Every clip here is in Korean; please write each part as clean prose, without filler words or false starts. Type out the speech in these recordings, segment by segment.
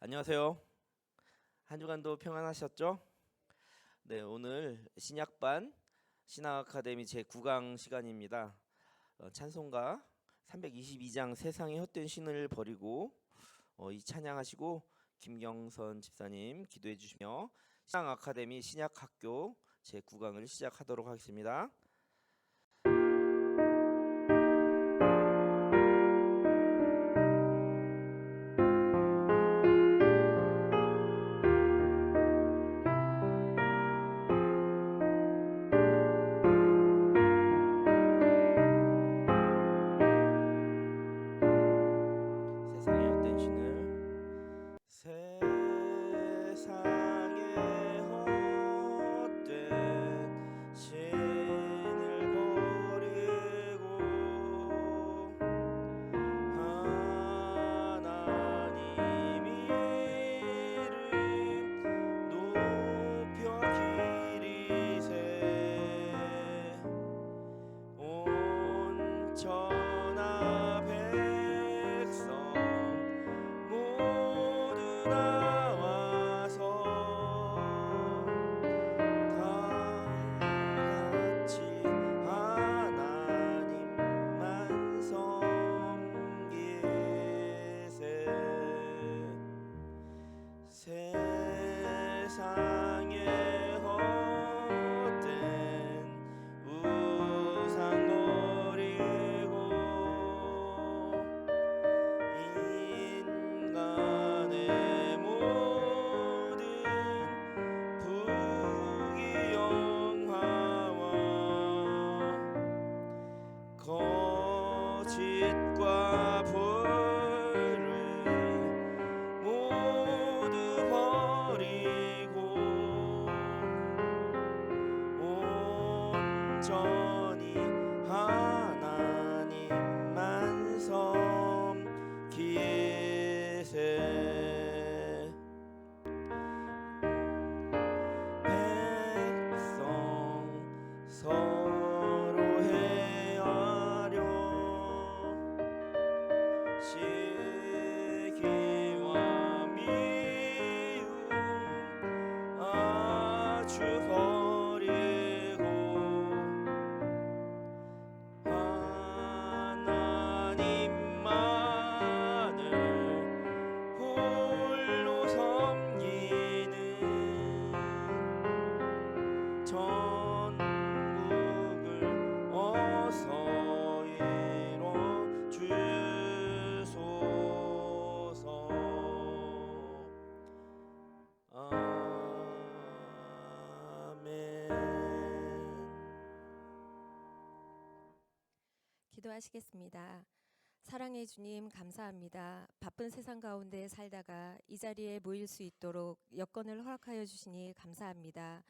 안녕하세요. 한 주간도 평안하셨죠? 네, 오늘 신약반 신학 아카데미 제 9강 시간입니다. 찬송가 322장 세상의 헛된 신을 버리고 이 찬양하시고 김경선 집사님 기도해 주시며 신학 아카데미 신약학교 제 9강을 시작하도록 하겠습니다. 세상의 헛된 신을 세상의 헛된 신을 버리고 하나님 이름 높여 기리세 온 천하 백성 모두 나와서 다 같이 하나님만 섬기세 세상의 헛된 우상 버리고 인간의 모든 부귀영화와 거짓과 불을 모두 버리고 온전히 하나님만 섬기세 백성 서로 헤아려 시기와 미움 아주 버리고 하나님만을 홀로 섬기는 천국을 어서 이뤄 주소서. 아멘. 기도하시겠습니다. 사랑의 주님 감사합니다. 바쁜 세상 가운데 살다가 이 자리에 모일 수 있도록 여건을 허락하여 주시니 감사합니다.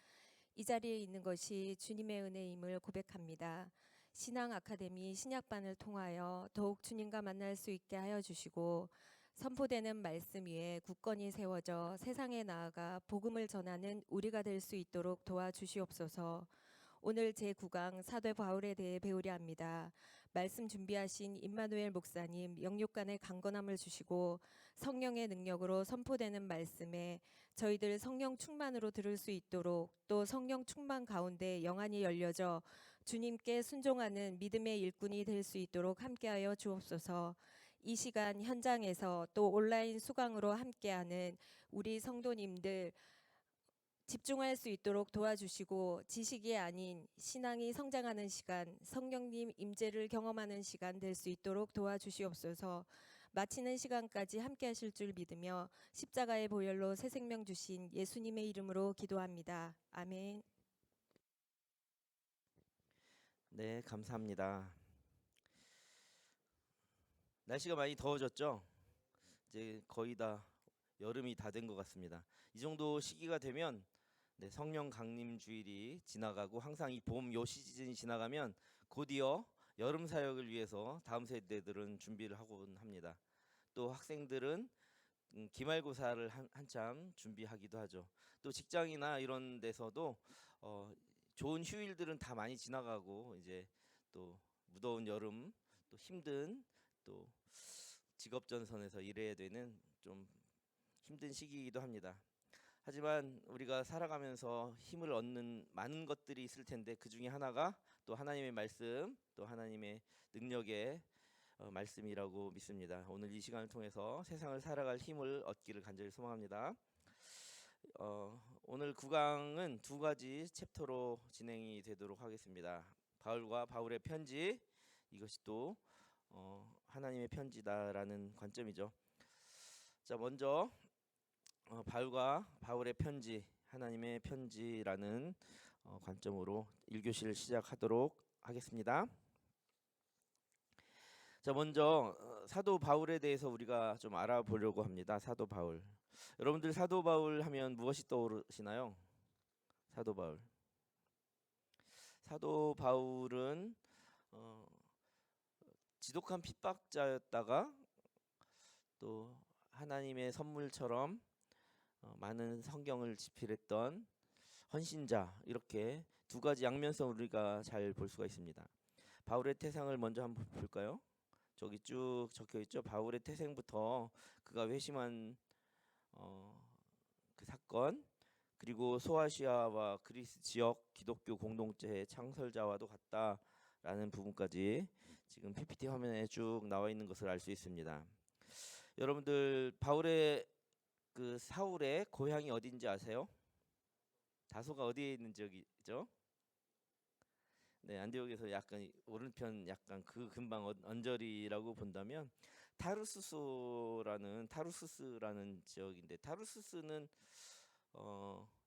이 자리에 있는 것이 주님의 은혜임을 고백합니다. 신앙 아카데미 신약반을 통하여 더욱 주님과 만날 수 있게 하여 주시고 선포되는 말씀 위에 굳건히 세워져 세상에 나아가 복음을 전하는 우리가 될 수 있도록 도와주시옵소서. 오늘 제9강 사도 바울에 대해 배우려 합니다. 말씀 준비하신 임마누엘 목사님 영육간의 강건함을 주시고 성령의 능력으로 선포되는 말씀에 저희들 성령 충만으로 들을 수 있도록 또 성령 충만 가운데 영안이 열려져 주님께 순종하는 믿음의 일꾼이 될 수 있도록 함께하여 주옵소서. 이 시간 현장에서 또 온라인 수강으로 함께하는 우리 성도님들 집중할 수 있도록 도와주시고 지식이 아닌 신앙이 성장하는 시간, 성령님 임재를 경험하는 시간 될 수 있도록 도와주시옵소서. 마치는 시간까지 함께 하실 줄 믿으며 십자가의 보혈로 새 생명 주신 예수님의 이름으로 기도합니다. 아멘. 네, 감사합니다. 날씨가 많이 더워졌죠? 이제 거의 다 여름이 다 된 것 같습니다. 이 정도 시기가 되면 성령 강림 주일이 지나가고 항상 이 봄 요 시즌이 지나가면 곧이어 여름 사역을 위해서 다음 세대들은 준비를 하곤 합니다. 또 학생들은 기말고사를 한참 준비하기도 하죠. 또 직장이나 이런 데서도 좋은 휴일들은 다 많이 지나가고 이제 또 무더운 여름, 또 힘든 또 직업 전선에서 일해야 되는 좀 힘든 시기이기도 합니다. 하지만 우리가 살아가면서 힘을 얻는 많은 것들이 있을 텐데 그 중에 하나가 또 하나님의 말씀, 또 하나님의 능력의 말씀이라고 믿습니다. 오늘 이 시간을 통해서 세상을 살아갈 힘을 얻기를 간절히 소망합니다. 오늘 9강은 두 가지 챕터로 진행이 되도록 하겠습니다. 바울과 바울의 편지, 이것이 또 하나님의 편지다라는 관점이죠. 자, 먼저 바울과 바울의 편지, 하나님의 편지라는 관점으로 1교시를 시작하도록 하겠습니다. 자, 먼저 사도 바울에 대해서 우리가 좀 알아보려고 합니다. 사도 바울. 여러분들 사도 바울 하면 무엇이 떠오르시나요? 사도 바울. 사도 바울은 지독한 핍박자였다가 또 하나님의 선물처럼 많은 성경을 집필했던 헌신자, 이렇게 두 가지 양면성을 우리가 잘 볼 수가 있습니다. 바울의 태생을 먼저 한번 볼까요? 저기 쭉 적혀 있죠. 바울의 태생부터 그가 회심한 그 사건, 그리고 소아시아와 그리스 지역 기독교 공동체의 창설자와도 같다라는 부분까지 지금 PPT 화면에 쭉 나와 있는 것을 알 수 있습니다. 여러분들 바울의 그 사울의 고향이 어딘지 아세요? 다소가 어디에 있는 지역이죠? 네, 안디옥에서 약간 오른편 약간 그 근방 언저리라고 본다면 타루스스라는 지역인데, 타루스스는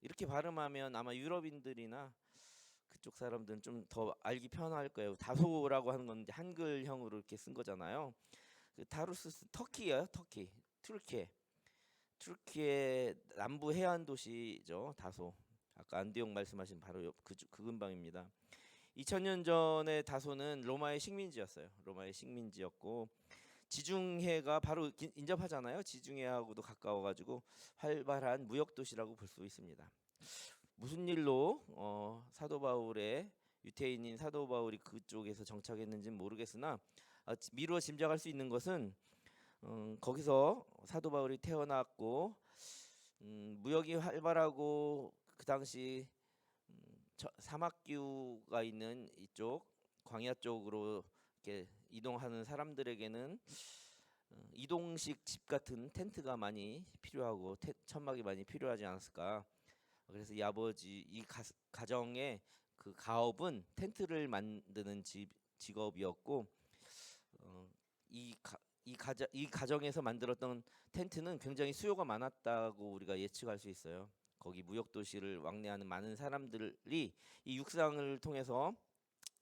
이렇게 발음하면 아마 유럽인들이나 그쪽 사람들은 좀 더 알기 편할 거예요. 다소라고 하는 건 한글형으로 이렇게 쓴 거잖아요. 그 타루스스 터키예요, 터키. 튀르키예 남부 해안 도시죠, 다소. 아까 안디옥 말씀하신 바로 그 근방입니다. 2000년 전에 다소는 로마의 식민지였어요. 로마의 식민지였고 지중해가 바로 인접하잖아요. 지중해하고도 가까워가지고 활발한 무역 도시라고 볼 수 있습니다. 무슨 일로 사도 바울의 유태인인 사도 바울이 그쪽에서 정착했는지는 모르겠으나 미루어 짐작할 수 있는 것은 거기서 사도 바울이 태어났고 무역이 활발하고 그 당시 사막기후가 있는 이쪽 광야 쪽으로 이렇게 이동하는 사람들에게는 이동식 집 같은 텐트가 많이 필요하고 천막이 많이 필요하지 않았을까. 그래서 이 아버지 이 가정의 그 가업은 텐트를 만드는 직업이었고 이 가정에서 만들었던 텐트는 굉장히 수요가 많았다고 우리가 예측할 수 있어요. 거기 무역 도시를 왕래하는 많은 사람들이 이 육상을 통해서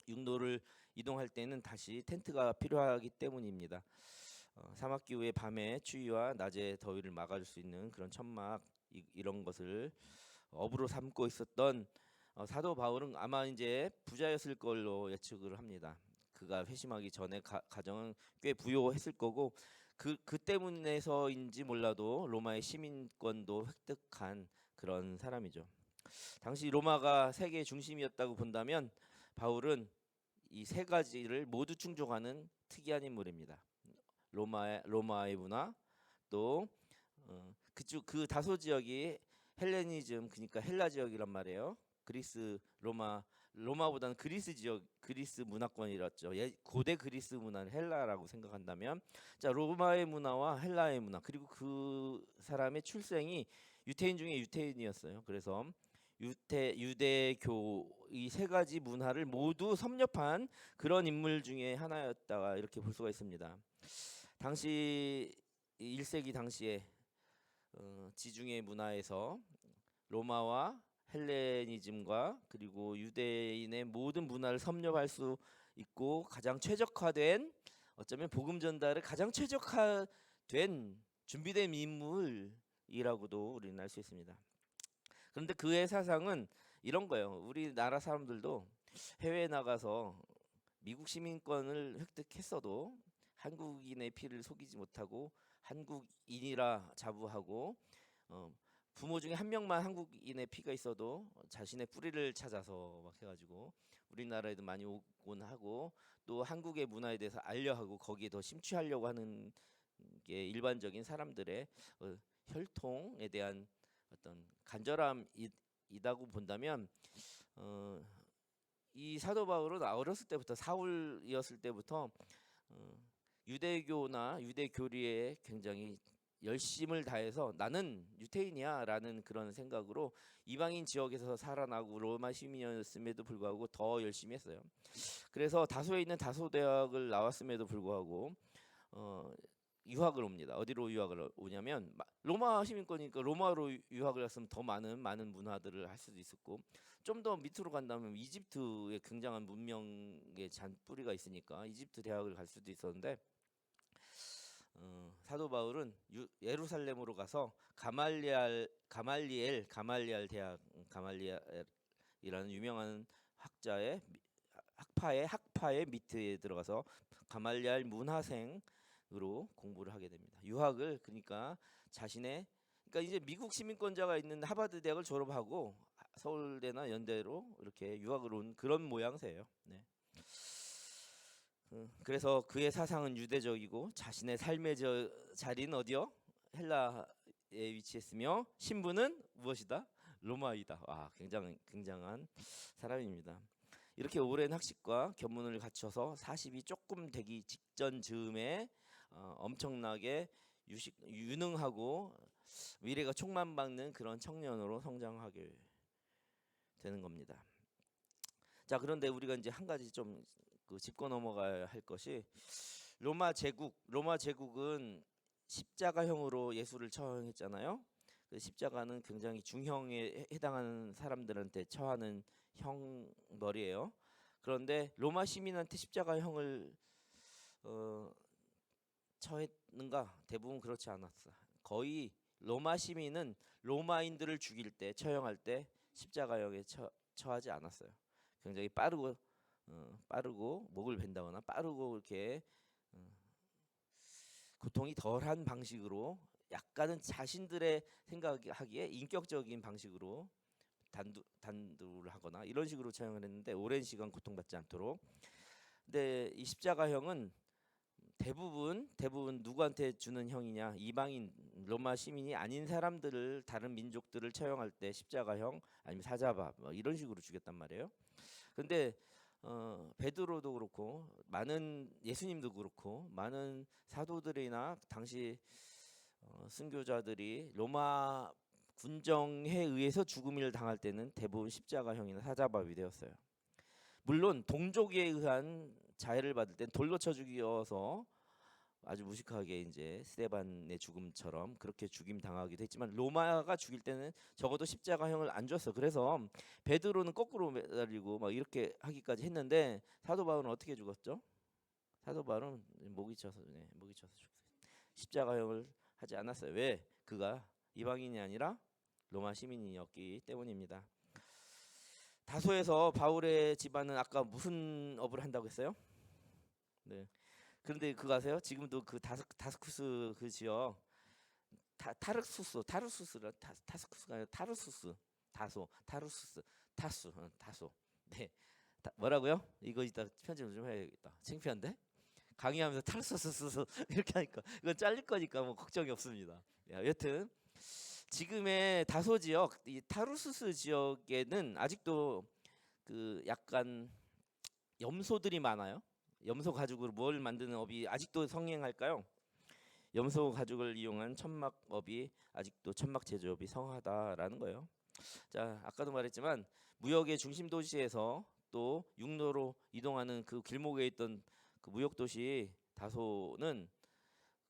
육로를 이동할 때는 다시 텐트가 필요하기 때문입니다. 사막 기후의 밤의 추위와 낮의 더위를 막아줄 수 있는 그런 천막 이런 것을 업으로 삼고 있었던 사도 바울은 아마 이제 부자였을 걸로 예측을 합니다. 그가 회심하기 전에 가정은 꽤 부유했을 거고 그 때문에서인지 몰라도 로마의 시민권도 획득한 그런 사람이죠. 당시 로마가 세계의 중심이었다고 본다면 바울은 이 세 가지를 모두 충족하는 특이한 인물입니다. 로마의 문화, 또 그쪽 그 다소 지역이 헬레니즘, 그러니까 헬라 지역이란 말이에요. 그리스 로마보다는 그리스 지역, 그리스 문화권이었죠. 고대 그리스 문화는 헬라라고 생각한다면, 자, 로마의 문화와 헬라의 문화, 그리고 그 사람의 출생이 유태인 중에 유태인이었어요. 그래서 유대교 이 세 가지 문화를 모두 섭렵한 그런 인물 중에 하나였다, 이렇게 볼 수가 있습니다. 당시 1세기 당시에 지중해 문화에서 로마와 헬레니즘과 그리고 유대인의 모든 문화를 섭렵할 수 있고 가장 최적화된, 어쩌면 복음 전달에 가장 최적화된 준비된 인물이라고도 우리는 알 수 있습니다. 그런데 그의 사상은 이런 거예요. 우리나라 사람들도 해외에 나가서 미국 시민권을 획득했어도 한국인의 피를 속이지 못하고 한국인이라 자부하고 부모 중에 한 명만 한국인의 피가 있어도 자신의 뿌리를 찾아서 막 해가지고 우리나라에도 많이 오곤 하고 또 한국의 문화에 대해서 알려하고 거기에 더 심취하려고 하는 이게 일반적인 사람들의 혈통에 대한 어떤 간절함이다고 본다면 이 사도 바울은 어렸을 때부터 사울이었을 때부터 유대교나 유대교리에 굉장히 열심을 다해서 나는 유태인이야라는 그런 생각으로 이방인 지역에서 살아나고 로마 시민이었음에도 불구하고 더 열심히 했어요. 그래서 다소에 있는 다소 대학을 나왔음에도 불구하고 유학을 옵니다. 어디로 유학을 오냐면 로마 시민권이니까 로마로 유학을 갔으면 더 많은 문화들을 할 수도 있었고, 좀 더 밑으로 간다면 이집트에 굉장한 문명의 잔뿌리가 있으니까 이집트 대학을 갈 수도 있었는데 사도 바울은 예루살렘으로 가서 가말리엘 대학, 가말리엘이라는 유명한 학파의 밑에 들어가서 가말리엘 문화생으로 공부를 하게 됩니다. 유학을 그러니까 그러니까 이제 미국 시민권자가 있는 하버드 대학을 졸업하고 서울대나 연대로 이렇게 유학을 온 그런 모양새예요. 네. 그래서 그의 사상은 유대적이고 자신의 삶의 자리는 어디요? 헬라에 위치했으며 신분은 무엇이다? 로마이다. 굉장한 사람입니다. 이렇게 오랜 학식과 견문을 갖춰서 40이 조금 되기 직전 즈음에 엄청나게 유능하고 미래가 촉망받는 그런 청년으로 성장하게 되는 겁니다. 자, 그런데 우리가 이제 한 가지 좀 짚고 넘어가야 할 것이 로마 제국은 십자가형으로 예수를 처형했잖아요. 그 십자가는 굉장히 중형에 해당하는 사람들한테 처하는 형벌이에요. 그런데 로마 시민한테 십자가형을 처했는가? 대부분 그렇지 않았어. 거의 로마 시민은 로마인들을 죽일 때 처형할 때 십자가형에 처하지 않았어요. 굉장히 빠르고 목을 벤다거나 빠르고 이렇게 고통이 덜한 방식으로, 약간은 자신들의 생각하기에 인격적인 방식으로 단두를 하거나 이런 식으로 처형을 했는데 오랜 시간 고통받지 않도록. 근데 이 십자가형은 대부분 누구한테 주는 형이냐? 이방인 로마 시민이 아닌 사람들을, 다른 민족들을 처형할 때 십자가형 아니면 사자밥 이런 식으로 죽였단 말이에요. 근데 베드로도 그렇고 예수님도 그렇고 많은 사도들이나 당시 순교자들이 로마 군정에 의해서 죽음을 당할 때는 대부분 십자가형이나 사자밥이 되었어요. 물론 동족에 의한 자해를 받을 땐 돌로 쳐 죽여서 아주 무식하게 이제 스데반의 죽음처럼 그렇게 죽임 당하기도 했지만 로마가 죽일 때는 적어도 십자가형을 안 줬어. 그래서 베드로는 거꾸로 매달리고 막 이렇게 하기까지 했는데 사도 바울은 어떻게 죽었죠? 사도 바울은 목이 쳐서 죽었어요. 십자가형을 하지 않았어요. 왜? 그가 이방인이 아니라 로마 시민이었기 때문입니다. 다소에서 바울의 집안은 아까 무슨 업을 한다고 했어요? 네. 그런데 그거 아세요? 지금도 그 다스쿠스 그 지역 타르수스가 아니라 다소. 네. 뭐라고요? 이거 이따 편집을 좀 해야겠다. 창피한데? 강의하면서 타르수스 이렇게 하니까 이건 잘릴 거니까 뭐 걱정이 없습니다. 여튼 지금의 다소 지역, 이 타르수스 지역에는 아직도 그 약간 염소들이 많아요. 염소 가죽으로 뭘 만드는 업이 아직도 성행할까요? 염소 가죽을 이용한 천막업이 아직도 천막 제조업이 성하다라는 거예요. 자, 아까도 말했지만 무역의 중심 도시에서 또 육로로 이동하는 그 길목에 있던 그 무역 도시 다소는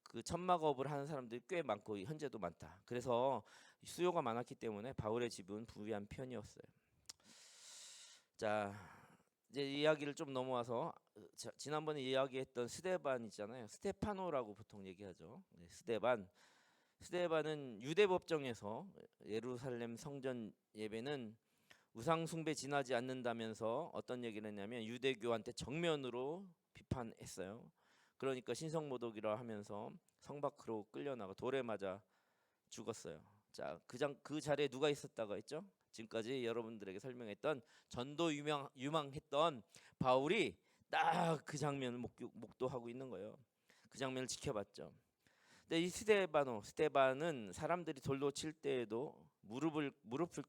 그 천막업을 하는 사람들이 꽤 많고 현재도 많다. 그래서 수요가 많았기 때문에 바울의 집은 부유한 편이었어요. 자, 이제 이야기를 좀 넘어와서 지난번에 이야기했던 스데반 있잖아요. 스테파노라고 보통 얘기하죠. 네, 스데반은 유대 법정에서 예루살렘 성전 예배는 우상 숭배 지나지 않는다면서 어떤 얘기를 했냐면 유대교한테 정면으로 비판했어요. 그러니까 신성모독이라 하면서 성 밖으로 끌려나가 돌에 맞아 죽었어요. 자, 그 자리에 누가 있었다고 했죠? 지금까지 여러분들에게 설명했던 전도 유망했던 바울이 딱 그 장면을 목도하고 있는 거예요. 그 장면을 지켜봤죠. 근데 이 스데반은 사람들이 돌로 칠 때에도 무릎을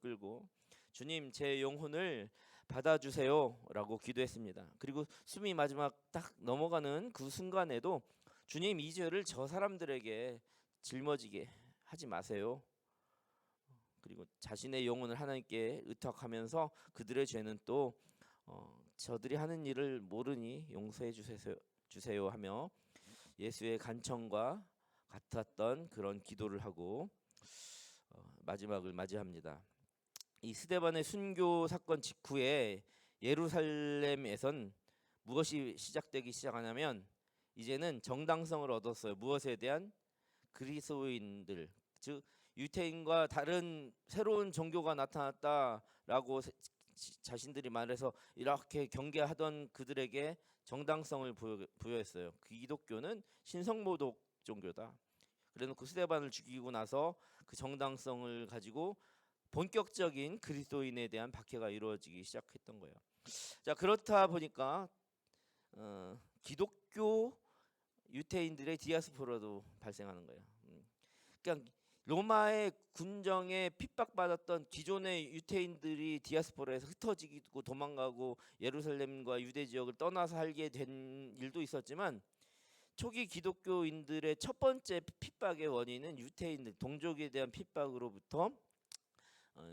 꿇고 주님 제 영혼을 받아주세요라고 기도했습니다. 그리고 숨이 마지막 딱 넘어가는 그 순간에도 주님 이 죄를 저 사람들에게 짊어지게 하지 마세요. 그리고 자신의 영혼을 하나님께 의탁하면서 그들의 죄는 또 저들이 하는 일을 모르니 용서해 주세요 하며 예수의 간청과 같았던 그런 기도를 하고 마지막을 맞이합니다. 이 스데반의 순교 사건 직후에 예루살렘에선 무엇이 시작하냐면 이제는 정당성을 얻었어요. 무엇에 대한? 그리스도인들, 즉 유태인과 다른 새로운 종교가 나타났다라고 자신들이 말해서 이렇게 경계하던 그들에게 정당성을 부여했어요. 그 기독교는 신성모독 종교다. 그래놓고 스데반을 죽이고 나서 그 정당성을 가지고 본격적인 그리스도인에 대한 박해가 이루어지기 시작했던 거예요. 자, 그렇다 보니까 기독교 유태인들의 디아스포라도 발생하는 거예요. 그러니까 로마의 군정에 핍박받았던 기존의 유태인들이 디아스포라에서 흩어지고 도망가고 예루살렘과 유대 지역을 떠나서 살게 된 일도 있었지만 초기 기독교인들의 첫 번째 핍박의 원인은 유태인들 동족에 대한 핍박으로부터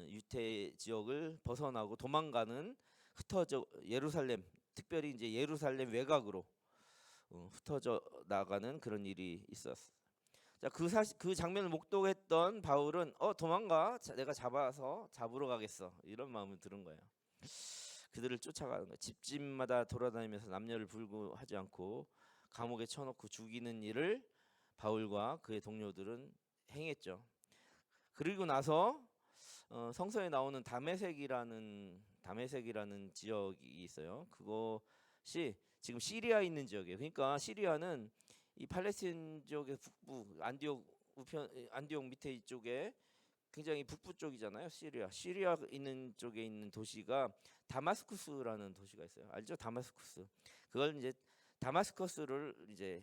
유태 지역을 벗어나고 도망가는 흩어져 예루살렘, 특별히 이제 예루살렘 외곽으로 흩어져 나가는 그런 일이 있었어. 자, 그 장면을 목도했던 바울은 도망가, 내가 잡으러 가겠어, 이런 마음을 들은 거예요. 그들을 쫓아가는 거예요. 집집마다 돌아다니면서 남녀를 불구하지 않고 감옥에 쳐놓고 죽이는 일을 바울과 그의 동료들은 행했죠. 그리고 나서 성서에 나오는 다메섹이라는 지역이 있어요. 그것이 지금 시리아에 있는 지역이에요. 그러니까 시리아는 이 팔레스틴 지역의 북부 안디옥 밑에 이쪽에 굉장히 북부 쪽이잖아요. 시리아 있는 쪽에 있는 도시가 다마스쿠스라는 도시가 있어요. 알죠? 다마스쿠스. 그걸 이제 다마스커스를 이제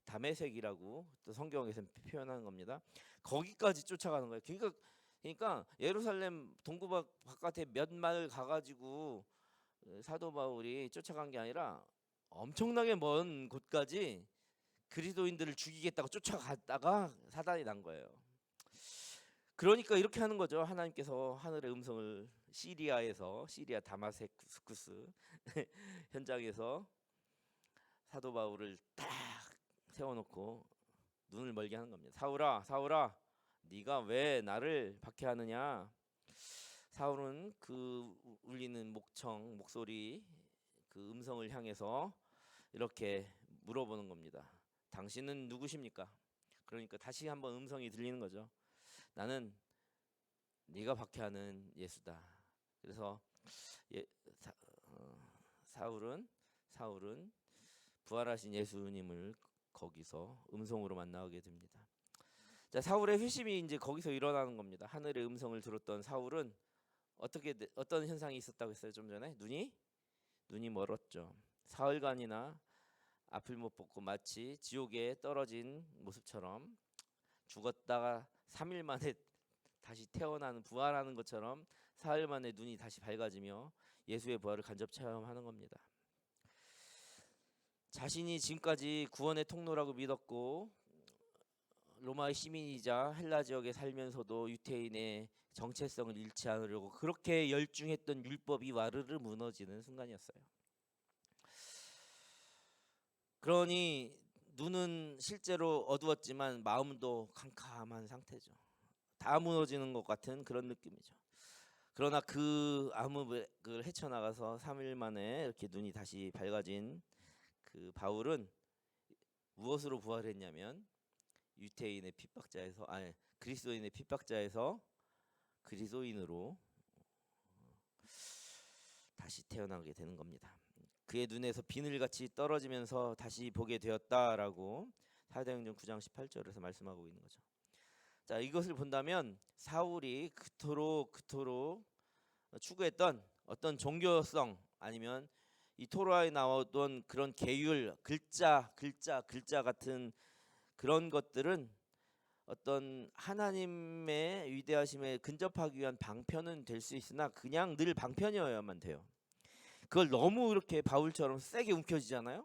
다메섹이라고 또 성경에서 표현하는 겁니다. 거기까지 쫓아가는 거예요. 그러니까 예루살렘 동구 바깥에 몇 마일 가가지고 사도 바울이 쫓아간 게 아니라 엄청나게 먼 곳까지 그리스도인들을 죽이겠다고 쫓아갔다가 사단이 난 거예요. 그러니까 이렇게 하는 거죠. 하나님께서 하늘의 음성을 시리아 다마스쿠스 현장에서 사도 바울을 딱 세워놓고 눈을 멀게 하는 겁니다. 사울아, 네가 왜 나를 박해하느냐? 사울은 그 울리는 목소리, 그 음성을 향해서 이렇게 물어보는 겁니다. 당신은 누구십니까? 그러니까 다시 한번 음성이 들리는 거죠. 나는 네가 박해하는 예수다. 그래서 사울은 부활하신 예수님을 거기서 음성으로 만나게 됩니다. 자, 사울의 회심이 이제 거기서 일어나는 겁니다. 하늘의 음성을 들었던 사울은 어떤 현상이 있었다고 했어요? 좀 전에 눈이 멀었죠. 사흘간이나 앞을 못 보고 마치 지옥에 떨어진 모습처럼 죽었다가 3일 만에 다시 태어나는 부활하는 것처럼 사흘 만에 눈이 다시 밝아지며 예수의 부활을 간접 체험하는 겁니다. 자신이 지금까지 구원의 통로라고 믿었고 로마의 시민이자 헬라 지역에 살면서도 유태인의 정체성을 잃지 않으려고 그렇게 열중했던 율법이 와르르 무너지는 순간이었어요. 그러니 눈은 실제로 어두웠지만 마음도 캄캄한 상태죠. 다 무너지는 것 같은 그런 느낌이죠. 그러나 그 암흑을 헤쳐나가서 3일 만에 이렇게 눈이 다시 밝아진 그 바울은 무엇으로 부활했냐면 그리스도인의 핍박자에서 그리스도인으로 다시 태어나게 되는 겁니다. 그의 눈에서 비늘같이 떨어지면서 다시 보게 되었다라고 사도행전 9장 18절에서 말씀하고 있는 거죠. 자, 이것을 본다면 사울이 그토록 추구했던 어떤 종교성 아니면 이 토라에 나오던 그런 계율, 글자 같은 그런 것들은 어떤 하나님의 위대하심에 근접하기 위한 방편은 될 수 있으나 그냥 늘 방편이어야만 돼요. 그걸 너무 이렇게 바울처럼 세게 움켜쥐잖아요.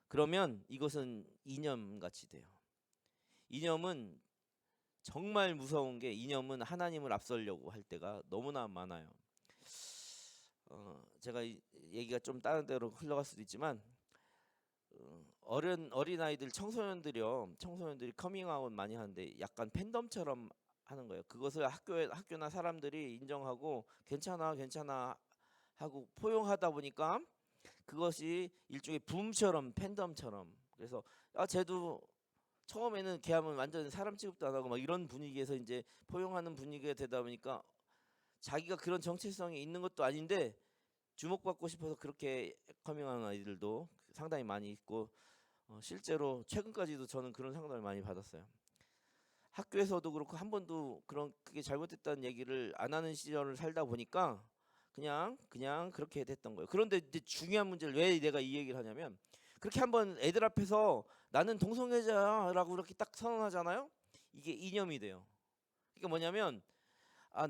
그러면 이것은 이념같이 돼요. 이념은 정말 무서운 게, 이념은 하나님을 앞서려고 할 때가 너무나 많아요. 제가 얘기가 좀 다른 데로 흘러갈 수도 있지만, 어린 아이들, 청소년들이 커밍아웃 많이 하는데 약간 팬덤처럼 하는 거예요. 그것을 학교나 사람들이 인정하고 괜찮아 하고 포용하다 보니까 그것이 일종의 붐처럼, 팬덤처럼. 그래서 쟤도 처음에는 걔 하면 완전 사람 취급도 안 하고 막 이런 분위기에서 이제 포용하는 분위기가 되다 보니까 자기가 그런 정체성이 있는 것도 아닌데 주목받고 싶어서 그렇게 커밍하는 아이들도 상당히 많이 있고, 실제로 최근까지도 저는 그런 상담을 많이 받았어요. 학교에서도 그렇고 한 번도 그게 잘못됐다는 얘기를 안 하는 시절을 살다 보니까 그냥 그렇게 됐던 거예요. 그런데 이제 중요한 문제를 왜 내가 이 얘기를 하냐면, 그렇게 한번 애들 앞에서 나는 동성애자라고 이렇게 딱 선언하잖아요. 이게 이념이 돼요. 이게 뭐냐면,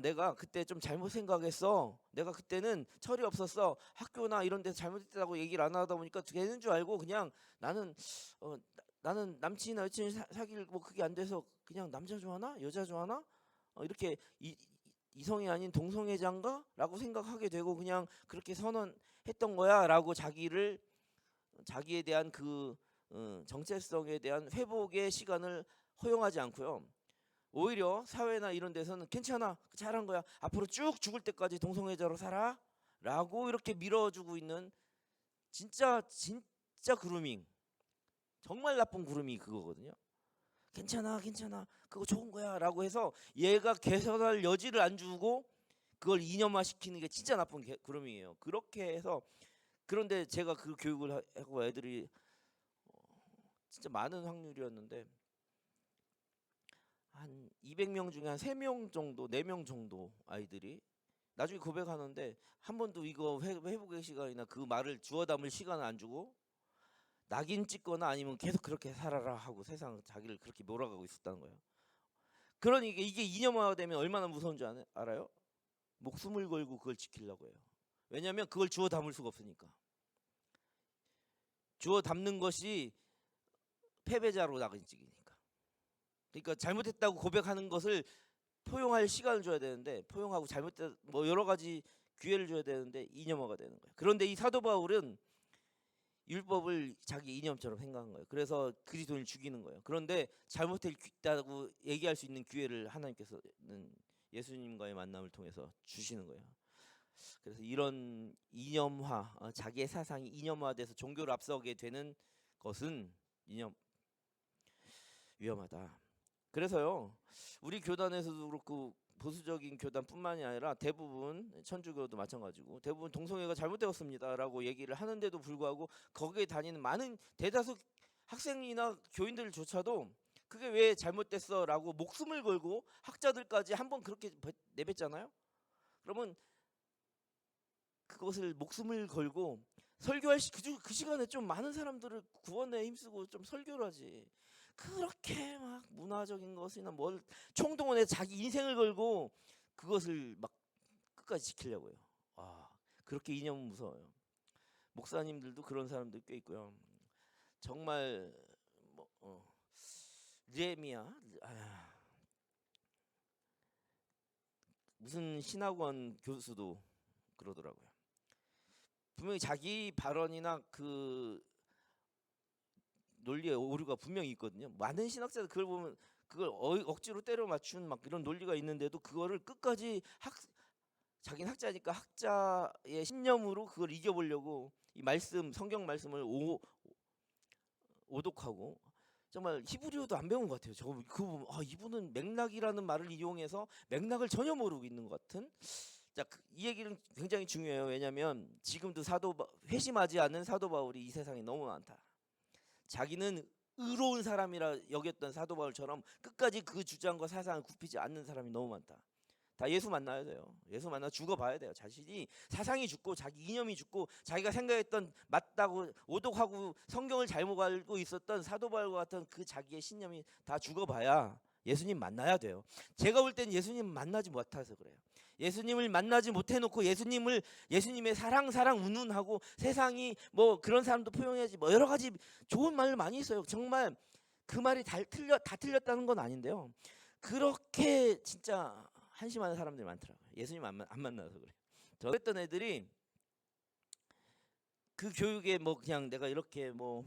내가 그때 좀 잘못 생각했어. 내가 그때는 철이 없었어. 학교나 이런 데서 잘못했다고 얘기를 안 하다 보니까 되는 줄 알고 그냥 나는 남친이나 여친 사귈 뭐 그게 안 돼서 그냥 남자 좋아하나 여자 좋아하나 이렇게 이성이 아닌 동성애자인가? 라고 생각하게 되고 그냥 그렇게 선언했던 거야 라고 자기에 대한 그 정체성에 대한 회복의 시간을 허용하지 않고요. 오히려 사회나 이런 데서는 괜찮아, 잘한 거야, 앞으로 쭉 죽을 때까지 동성애자로 살아 라고 이렇게 밀어주고 있는 진짜 그루밍, 정말 나쁜 그루밍이 그거거든요. 괜찮아 그거 좋은 거야 라고 해서 얘가 개선할 여지를 안 주고 그걸 이념화 시키는 게 진짜 나쁜 그루밍이에요. 그렇게 해서, 그런데 제가 그 교육을 하고 애들이 진짜 많은 확률이었는데 한 200명 중에 한 3명 정도, 4명 정도 아이들이 나중에 고백하는데 한 번도 이거 회복의 시간이나 그 말을 주워 담을 시간을 안 주고 낙인 찍거나 아니면 계속 그렇게 살아라 하고 세상 자기를 그렇게 몰아가고 있었다는 거예요. 그러니 이게 이념화되면 얼마나 무서운 줄 알아요? 목숨을 걸고 그걸 지키려고 해요. 왜냐하면 그걸 주워 담을 수가 없으니까. 주워 담는 것이 패배자로 낙인 찍으니까. 그러니까 잘못했다고 고백하는 것을 포용할 시간을 줘야 되는데, 포용하고 잘못된 뭐 여러 가지 기회를 줘야 되는데 이념화가 되는 거예요. 그런데 이 사도 바울은 율법을 자기 이념처럼 생각한 거예요. 그래서 그리스도인을 죽이는 거예요. 그런데 잘못했다고 얘기할 수 있는 기회를 하나님께서는 예수님과의 만남을 통해서 주시는 거예요. 그래서 이런 이념화, 자기의 사상이 이념화돼서 종교를 앞서게 되는 것은 위험하다. 그래서요, 우리 교단에서도 그렇고 보수적인 교단뿐만이 아니라 대부분 천주교도 마찬가지고 대부분 동성애가 잘못되었습니다라고 얘기를 하는데도 불구하고 거기에 다니는 많은 대다수 학생이나 교인들조차도 그게 왜 잘못됐어라고 목숨을 걸고 학자들까지 한번 그렇게 내뱉잖아요. 그러면 그것을 목숨을 걸고 설교할 그 시간에 좀 많은 사람들을 구원에 힘쓰고 좀 설교를 하지. 그렇게 막 문화적인 것이나 뭘 총동원해서 자기 인생을 걸고 그것을 막 끝까지 지키려고요. 그렇게 이념은 무서워요. 목사님들도 그런 사람들 꽤 있고요. 정말 느헤미야 무슨 신학원 교수도 그러더라고요. 분명히 자기 발언이나 그 논리의 오류가 분명히 있거든요. 많은 신학자들 그걸 보면 그걸 억지로 때려 맞춘 막 이런 논리가 있는데도 그거를 끝까지 자기는 학자니까 학자의 신념으로 그걸 이겨보려고 이 성경 말씀을 오독하고, 정말 히브리어도 안 배운 것 같아요. 그거 보면 이분은 맥락이라는 말을 이용해서 맥락을 전혀 모르고 있는 것 같은. 자, 이 얘기는 굉장히 중요해요. 왜냐하면 지금도 회심하지 않는 사도 바울이 이 세상에 너무 많다. 자기는 의로운 사람이라 여겼던 사도 바울처럼 끝까지 그 주장과 사상을 굽히지 않는 사람이 너무 많다. 다 예수 만나야 돼요. 예수 만나 죽어봐야 돼요. 자신이 사상이 죽고 자기 이념이 죽고 자기가 생각했던 맞다고 오독하고 성경을 잘못 알고 있었던 사도 바울과 같은 그 자기의 신념이 다 죽어봐야 예수님 만나야 돼요. 제가 볼 땐 예수님 만나지 못해서 그래요. 예수님을 만나지 못해놓고 예수님의 사랑 운운하고 세상이 뭐 그런 사람도 포용해야지 뭐 여러 가지 좋은 말 많이 있어요. 정말 그 말이 다 틀렸다는 건 아닌데요. 그렇게 진짜 한심한 사람들이 많더라고요. 예수님 안 만나서 그래요. 저 했던 애들이 그 교육에 뭐 그냥 내가 이렇게 뭐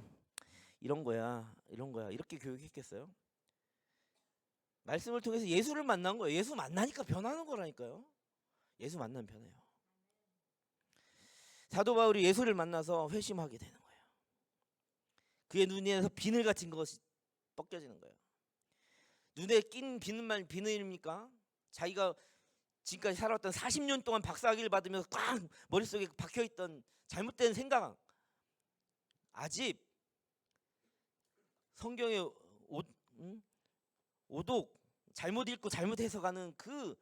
이런 거야 이렇게 교육했겠어요? 말씀을 통해서 예수를 만난 거예요. 예수 만나니까 변하는 거라니까요. 예수 만나면 변해요. 사도 바울이 예수를 만나서 회심하게 되는 거예요. 그의 눈에서 비늘 같은 것이 벗겨지는 거예요. 눈에 낀 비늘입니까? 자기가 지금까지 살아왔던 40년 동안 박사학위를 받으면서 꽉 머릿속에 박혀있던 잘못된 생각, 아집, 성경의 오독, 잘못 읽고 잘못 해석하는 그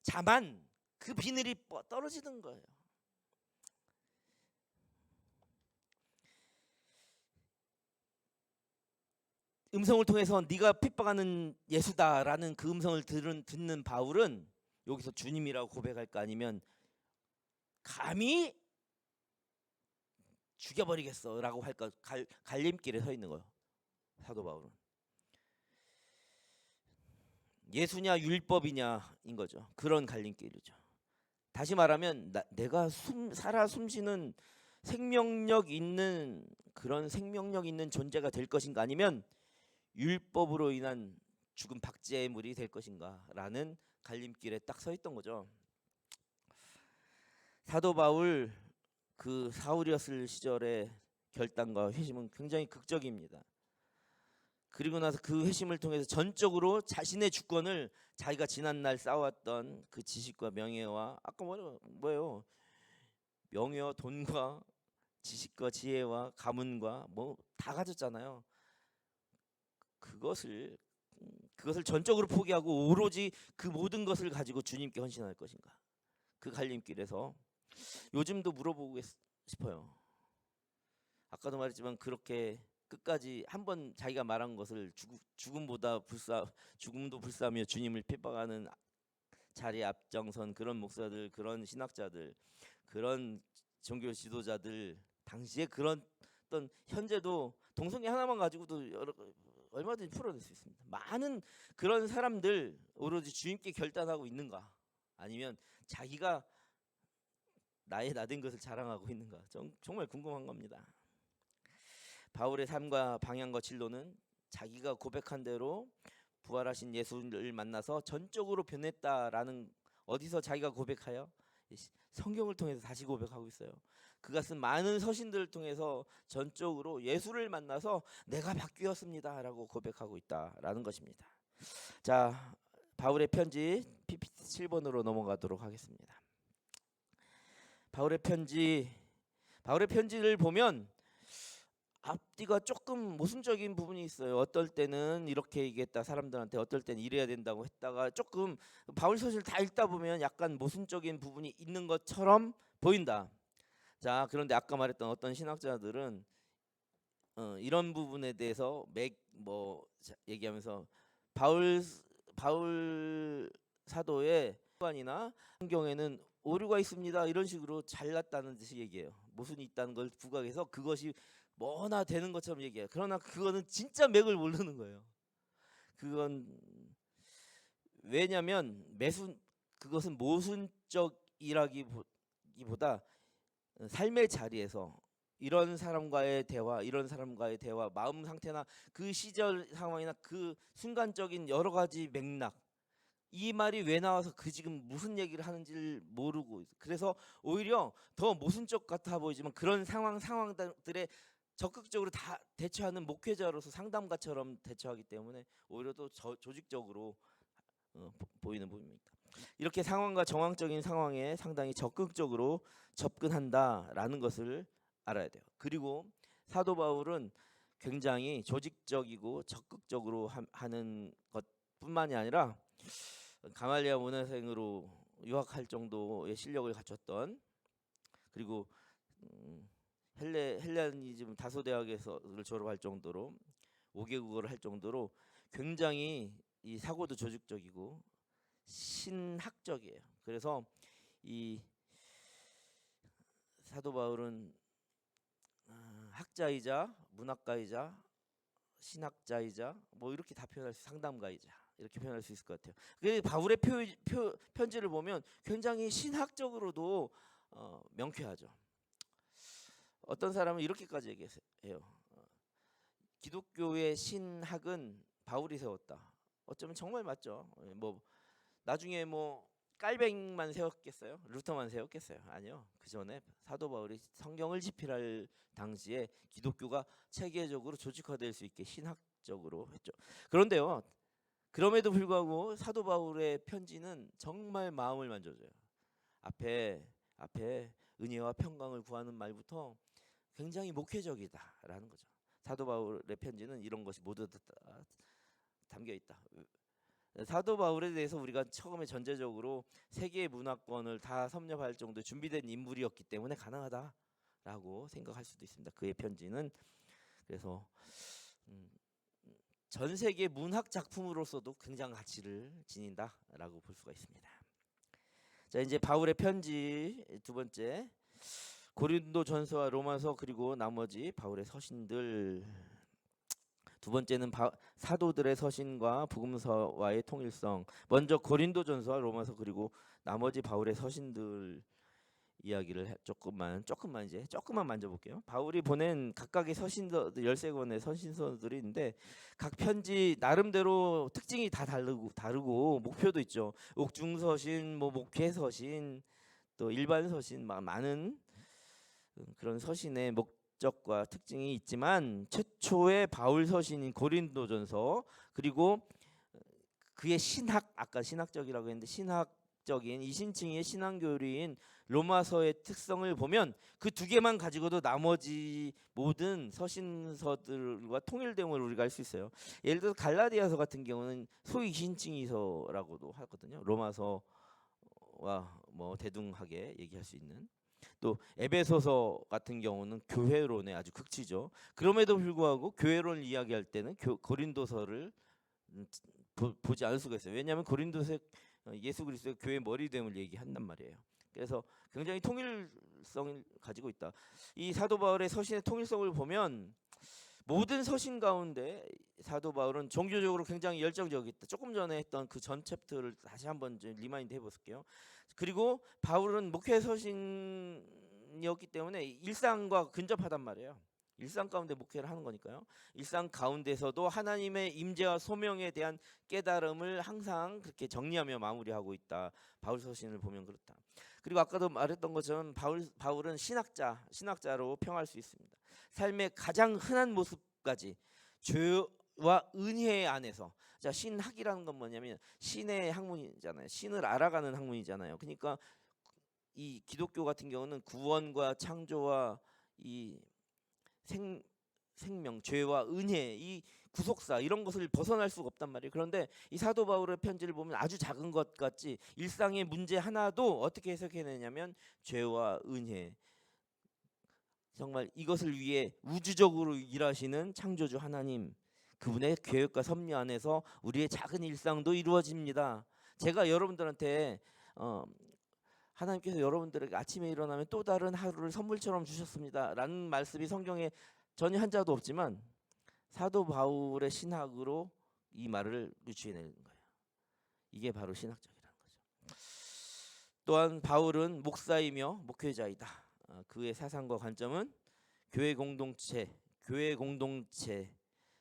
자만, 그 비늘이 떨어지는 거예요. 음성을 통해서 네가 핍박하는 예수다라는 그 음성을 듣는 바울은 여기서 주님이라고 고백할까 아니면 감히 죽여버리겠어라고 할까 갈림길에 서 있는 거예요. 사도 바울은 예수냐 율법이냐인 거죠. 그런 갈림길이죠. 다시 말하면 내가 살아 숨쉬는 생명력 있는 그런 생명력 있는 존재가 될 것인가 아니면 율법으로 인한 죽은 박제물이 될 것인가라는 갈림길에 딱 서 있던 거죠. 사도 바울 그 사울이었을 시절의 결단과 회심은 굉장히 극적입니다. 그리고 나서 그 회심을 통해서 전적으로 자신의 주권을 자기가 지난날 쌓아왔던 그 지식과 명예와 아까 뭐예요? 명예와 돈과 지식과 지혜와 가문과 뭐 다 가졌잖아요. 그것을 전적으로 포기하고 오로지 그 모든 것을 가지고 주님께 헌신할 것인가? 그 갈림길에서 요즘도 물어보고 싶어요. 아까도 말했지만 그렇게 끝까지 한번 자기가 말한 것을 죽음도 불사하며 주님을 핍박하는 자리에 앞장선 그런 목사들, 그런 신학자들, 그런 종교 지도자들 당시에 그런 어떤 현재도 동성애 하나만 가지고도 얼마든지 풀어낼 수 있습니다. 많은 그런 사람들 오로지 주님께 결단하고 있는가 아니면 자기가 나의 나된 것을 자랑하고 있는가 정말 궁금한 겁니다. 바울의 삶과 방향과 진로는 자기가 고백한 대로 부활하신 예수를 만나서 전적으로 변했다라는 어디서 자기가 고백하여 성경을 통해서 다시 고백하고 있어요. 그가 쓴 많은 서신들을 통해서 전적으로 예수를 만나서 내가 바뀌었습니다라고 고백하고 있다라는 것입니다. 자, 바울의 편지 PPT 7번으로 넘어가도록 하겠습니다. 바울의 편지를 보면 앞뒤가 조금 모순적인 부분이 있어요. 어떨 때는 이렇게 얘기했다 사람들한테, 어떨 때는 이래야 된다고 했다가 조금 바울 서신을 다 읽다 보면 약간 모순적인 부분이 있는 것처럼 보인다. 자, 그런데 아까 말했던 어떤 신학자들은 이런 부분에 대해서 얘기하면서 바울 사도의 습관이나 성경에는 오류가 있습니다 이런 식으로 잘났다는 듯이 얘기해요. 모순이 있다는 걸 부각해서 그것이 뭐나 되는 것처럼 얘기해요. 그러나 그거는 진짜 맥을 모르는 거예요. 그건 왜냐면 그것은 모순적이라기보다 삶의 자리에서 이런 사람과의 대화, 마음 상태나 그 시절 상황이나 그 순간적인 여러 가지 맥락, 이 말이 왜 나와서 지금 무슨 얘기를 하는지를 모르고, 그래서 오히려 더 모순적 같아 보이지만 그런 상황들에 적극적으로 다 대처하는 목회자로서 상담가처럼 대처하기 때문에 오히려 또 조직적으로 보이는 부분입니다. 이렇게 상황과 정황적인 상황에 상당히 적극적으로 접근한다라는 것을 알아야 돼요. 그리고 사도 바울은 굉장히 조직적이고 적극적으로 하는 것뿐만이 아니라 가말리아 문화생으로 유학할 정도의 실력을 갖췄던, 그리고 헬레니즘 다소대학에서를 졸업할 정도로 5개국어를 할 정도로 굉장히 이 사고도 조직적이고 신학적이에요. 그래서 이 사도 바울은 학자이자 문학가이자 신학자이자 뭐 이렇게 다 표현할 수, 상담가이자 이렇게 표현할 수 있을 것 같아요. 그 바울의 편지를 보면 굉장히 신학적으로도 명쾌하죠. 어떤 사람은 이렇게까지 얘기해요. 기독교의 신학은 바울이 세웠다. 어쩌면 정말 맞죠. 뭐 나중에 뭐 깔뱅만 세웠겠어요? 루터만 세웠겠어요? 아니요. 그 전에 사도 바울이 성경을 집필할 당시에 기독교가 체계적으로 조직화될 수 있게 신학적으로 했죠. 그런데요, 그럼에도 불구하고 사도 바울의 편지는 정말 마음을 만져줘요. 앞에 은혜와 평강을 구하는 말부터 굉장히 목회적이다라는 거죠. 사도 바울의 편지는 이런 것이 모두 다 담겨 있다. 사도 바울에 대해서 우리가 처음에 전제적으로 세계 문화권을 다 섭렵할 정도 준비된 인물이었기 때문에 가능하다라고 생각할 수도 있습니다. 그의 편지는 그래서 전 세계 문학 작품으로서도 굉장한 가치를 지닌다라고 볼 수가 있습니다. 자, 이제 바울의 편지 두 번째, 고린도전서와 로마서 그리고 나머지 바울의 서신들. 두 번째는 사도들의 서신과 복음서와의 통일성. 먼저 고린도전서와 로마서 그리고 나머지 바울의 서신들 이야기를 조금만 만져볼게요. 바울이 보낸 각각의 서신서 13권의 서신서들이 있는데 각 편지 나름대로 특징이 다 다르고 목표도 있죠. 옥중서신, 뭐 목회서신, 또 일반서신, 많은 그런 서신의 목적과 특징이 있지만 최초의 바울 서신인 고린도전서 그리고 그의 아까 신학적이라고 했는데 신학적인 이신칭의 신앙교리인 로마서의 특성을 보면 그 두 개만 가지고도 나머지 모든 서신서들과 통일됨을 우리가 알 수 있어요. 예를 들어서 갈라디아서 같은 경우는 소위 이신칭이서라고도 하거든요. 로마서와 뭐 대등하게 얘기할 수 있는. 또 에베소서 같은 경우는 교회론의 아주 극치죠. 그럼에도 불구하고 교회론을 이야기할 때는 고린도서를 보지 않을 수가 있어요. 왜냐하면 고린도서 예수 그리스도의 교회 머리됨을 얘기한단 말이에요. 그래서 굉장히 통일성을 가지고 있다. 이 사도 바울의 서신의 통일성을 보면 모든 서신 가운데 사도 바울은 종교적으로 굉장히 열정적이다. 조금 전에 했던 그 전 챕터를 다시 한번 리마인드 해볼게요. 그리고 바울은 목회 서신이었기 때문에 일상과 근접하단 말이에요. 일상 가운데 목회를 하는 거니까요. 일상 가운데서도 하나님의 임재와 소명에 대한 깨달음을 항상 그렇게 정리하며 마무리하고 있다. 바울 서신을 보면 그렇다. 그리고 아까도 말했던 것처럼 바울은 신학자로 평할 수 있습니다. 삶의 가장 흔한 모습까지 죄와 은혜 안에서, 자, 신학이라는 건 뭐냐면 신의 학문이잖아요. 신을 알아가는 학문이잖아요. 그러니까 이 기독교 같은 경우는 구원과 창조와 이 생명, 죄와 은혜, 이 구속사 이런 것을 벗어날 수가 없단 말이에요. 그런데 이 사도 바울의 편지를 보면 아주 작은 것 같지 일상의 문제 하나도 어떻게 해석해내냐면 죄와 은혜, 정말 이것을 위해 우주적으로 일하시는 창조주 하나님, 그분의 계획과 섭리 안에서 우리의 작은 일상도 이루어집니다. 제가 여러분들한테 하나님께서 여러분들에게 아침에 일어나면 또 다른 하루를 선물처럼 주셨습니다 라는 말씀이 성경에 전혀 한자도 없지만 사도 바울의 신학으로 이 말을 유추해내는 거예요. 이게 바로 신학적이라는 거죠. 또한 바울은 목사이며 목회자이다. 그의 사상과 관점은 교회 공동체,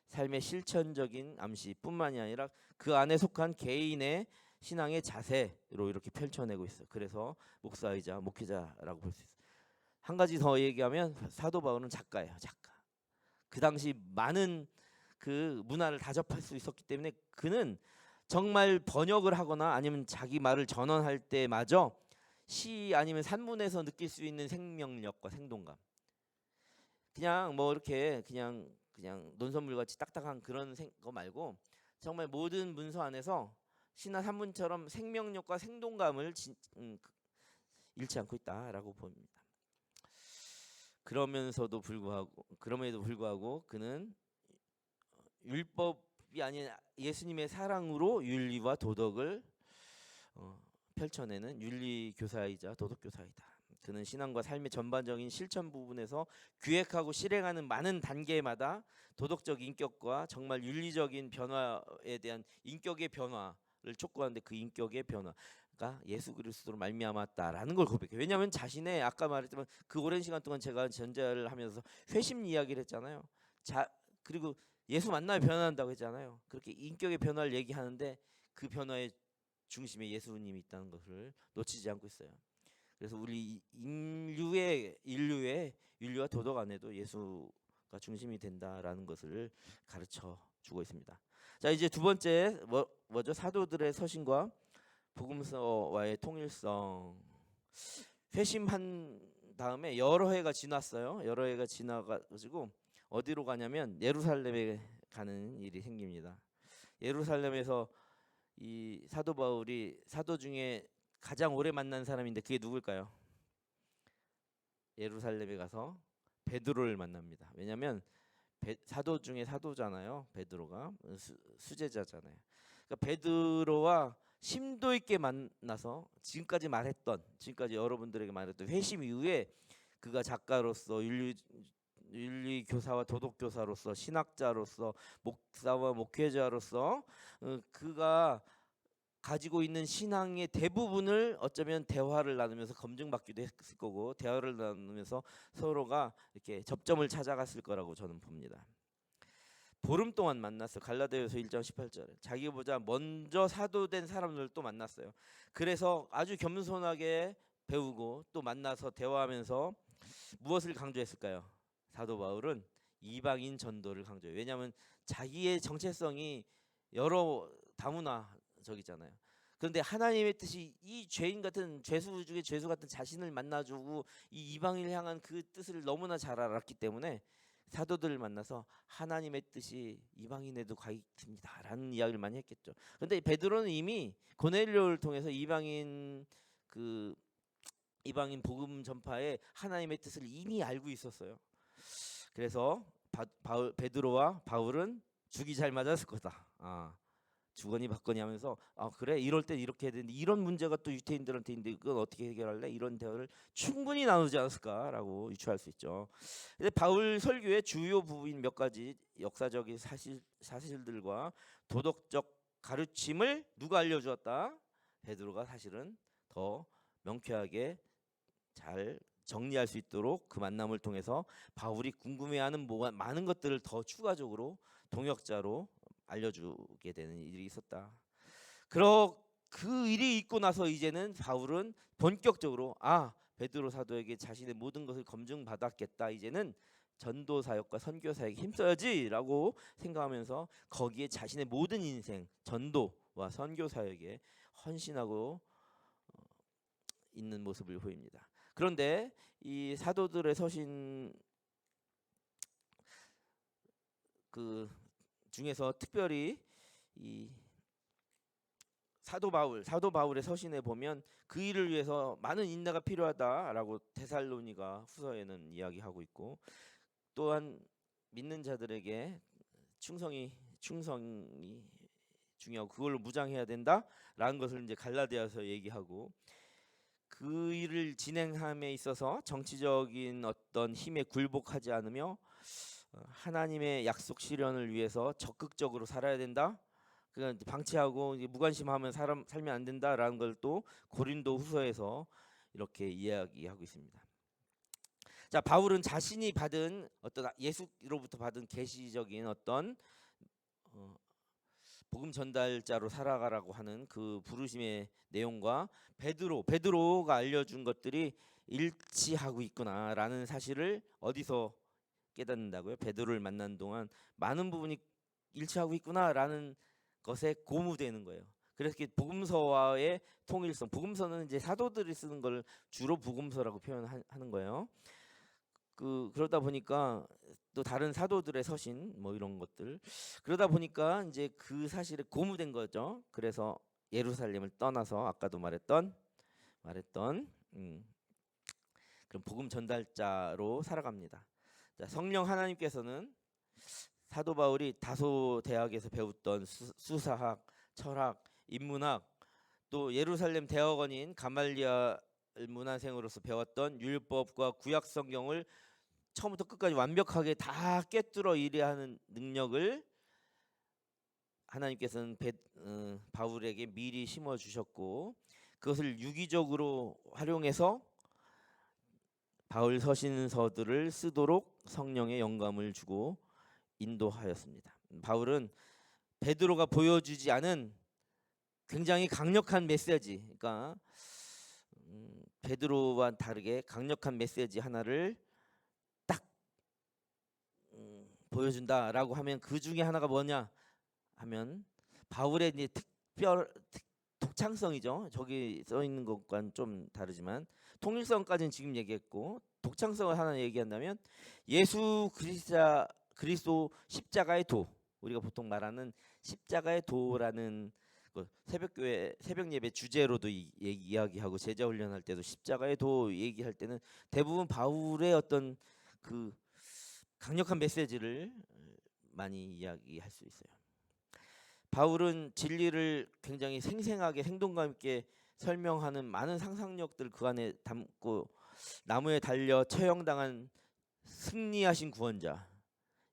삶의 실천적인 암시뿐만이 아니라 그 안에 속한 개인의 신앙의 자세로 이렇게 펼쳐내고 있어요. 그래서 목사이자 목회자라고 볼 수 있어요. 한 가지 더 얘기하면 사도 바울은 작가예요. 작가. 그 당시 많은 그 문화를 다 접할 수 있었기 때문에 그는 정말 번역을 하거나 아니면 자기 말을 전언할 때마저 시 아니면 산문에서 느낄 수 있는 생명력과 생동감, 그냥 뭐 이렇게 그냥 논설물같이 딱딱한 그런 거 말고 정말 모든 문서 안에서 시나 산문처럼 생명력과 생동감을 잃지 않고 있다라고 봅니다. 그럼에도 불구하고 그는 율법 아닌 예수님의 사랑으로 윤리와 도덕을 펼쳐내는 윤리교사이자 도덕교사이다. 그는 신앙과 삶의 전반적인 실천 부분에서 기획하고 실행하는 많은 단계마다 도덕적 인격과 정말 윤리적인 변화에 대한 인격의 변화를 촉구하는데 그 인격의 변화가 예수 그리스도로 말미암았다라는 걸 고백해요. 왜냐하면 자신의 아까 말했지만 그 오랜 시간 동안 제가 전자를 하면서 회심 이야기를 했잖아요. 그리고 예수 만나면 변화한다고 했잖아요. 그렇게 인격의 변화를 얘기하는데 그 변화의 중심에 예수님이 있다는 것을 놓치지 않고 있어요. 그래서 우리 인류와 도덕 안에도 예수가 중심이 된다라는 것을 가르쳐 주고 있습니다. 자, 이제 두 번째 뭐죠? 사도들의 서신과 복음서와의 통일성. 회심한 다음에 여러 해가 지났어요. 여러 해가 지나가지고 어디로 가냐면 예루살렘에 가는 일이 생깁니다. 예루살렘에서 이 사도 바울이 사도 중에 가장 오래 만난 사람인데 그게 누굴까요? 예루살렘에 가서 베드로를 만납니다. 왜냐하면 사도 중에 사도잖아요. 베드로가 수제자잖아요. 그러니까 베드로와 심도 있게 만나서 지금까지 여러분들에게 말했던 회심 이후에 그가 작가로서 윤리 교사와 도덕 교사로서 신학자로서 목사와 목회자로서 그가 가지고 있는 신앙의 대부분을 어쩌면 대화를 나누면서 검증받기도 했을 거고 대화를 나누면서 서로가 이렇게 접점을 찾아갔을 거라고 저는 봅니다. 보름 동안 만났어요. 갈라디아서 1장 18절에 자기보다 먼저 사도된 사람들을 또 만났어요. 그래서 아주 겸손하게 배우고 또 만나서 대화하면서 무엇을 강조했을까요? 사도 바울은 이방인 전도를 강조해요. 왜냐하면 자기의 정체성이 여러 다문화적이잖아요. 그런데 하나님의 뜻이 이 죄인 같은 죄수 중에 죄수 같은 자신을 만나주고 이 이방인을 향한 그 뜻을 너무나 잘 알았기 때문에 사도들을 만나서 하나님의 뜻이 이방인에도 가 있습니다라는 이야기를 많이 했겠죠. 그런데 베드로는 이미 고넬료를 통해서 이방인 복음 전파에 하나님의 뜻을 이미 알고 있었어요. 그래서 베드로와 바울은 죽이 잘 맞았을 거다. 주거니 받거니 하면서 그래 이럴 때 이렇게 해야 되는데 이런 문제가 또 유태인들한테 있는데 그건 어떻게 해결할래? 이런 대화를 충분히 나누지 않았을까라고 유추할 수 있죠. 근데 바울 설교의 주요 부분인 몇 가지 역사적인 사실들과 도덕적 가르침을 누가 알려주었다? 베드로가 사실은 더 명쾌하게 잘 정리할 수 있도록 그 만남을 통해서 바울이 궁금해하는 많은 것들을 더 추가적으로 동역자로 알려주게 되는 일이 있었다. 그 일이 있고 나서 이제는 바울은 본격적으로 베드로 사도에게 자신의 모든 것을 검증받았겠다. 이제는 전도 사역과 선교 사역에 힘써야지라고 생각하면서 거기에 자신의 모든 인생 전도와 선교 사역에 헌신하고 있는 모습을 보입니다. 그런데 이 사도들의 서신 그 중에서 특별히 이 사도 바울의 서신에 보면 그 일을 위해서 많은 인내가 필요하다라고 데살로니가 후서에는 이야기하고 있고 또한 믿는 자들에게 충성이 중요하고 그걸로 무장해야 된다라는 것을 이제 갈라디아서 얘기하고 그 일을 진행함에 있어서 정치적인 어떤 힘에 굴복하지 않으며 하나님의 약속 실현을 위해서 적극적으로 살아야 된다. 그냥 방치하고 무관심하면 살면 안 된다라는 걸 또 고린도 후서에서 이렇게 이야기하고 있습니다. 자, 바울은 자신이 받은 어떤 예수로부터 받은 계시적인 어떤 복음 전달자로 살아가라고 하는 그 부르심의 내용과 베드로가 알려준 것들이 일치하고 있구나라는 사실을 어디서 깨닫는다고요? 베드로를 만난 동안 많은 부분이 일치하고 있구나라는 것에 고무되는 거예요. 그래서 복음서와의 통일성, 복음서는 이제 사도들이 쓰는 걸 주로 복음서라고 표현하는 거예요. 그러다 보니까 또 다른 사도들의 서신 뭐 이런 것들 그러다 보니까 이제 그 사실에 고무된 거죠. 그래서 예루살렘을 떠나서 아까도 말했던 그런 복음 전달자로 살아갑니다. 자, 성령 하나님께서는 사도 바울이 다소 대학에서 배웠던 수사학, 철학, 인문학, 또 예루살렘 대학원인 가말리엘 문화생으로서 배웠던 율법과 구약 성경을 처음부터 끝까지 완벽하게 다 꿰뚫어 이해하는 능력을 하나님께서는 바울에게 미리 심어 주셨고, 그것을 유기적으로 활용해서 바울 서신서들을 쓰도록 성령의 영감을 주고 인도하였습니다. 바울은 베드로가 보여주지 않은 굉장히 강력한 메시지, 그러니까 베드로와 다르게 강력한 메시지 하나를 딱 보여준다라고 하면 그 중에 하나가 뭐냐 하면 바울의 이제 독창성이죠. 저기 써 있는 것과는 좀 다르지만 통일성까지는 지금 얘기했고, 독창성을 하나 얘기한다면 예수 그리스도 십자가의 도, 우리가 보통 말하는 십자가의 도라는 새벽 예배 주제로도 이야기하고 제자 훈련할 때도 십자가의 도 얘기할 때는 대부분 바울의 어떤 그 강력한 메시지를 많이 이야기할 수 있어요. 바울은 진리를 굉장히 생생하게 생동감 있게 설명하는 많은 상상력들 그 안에 담고, 나무에 달려 처형당한 승리하신 구원자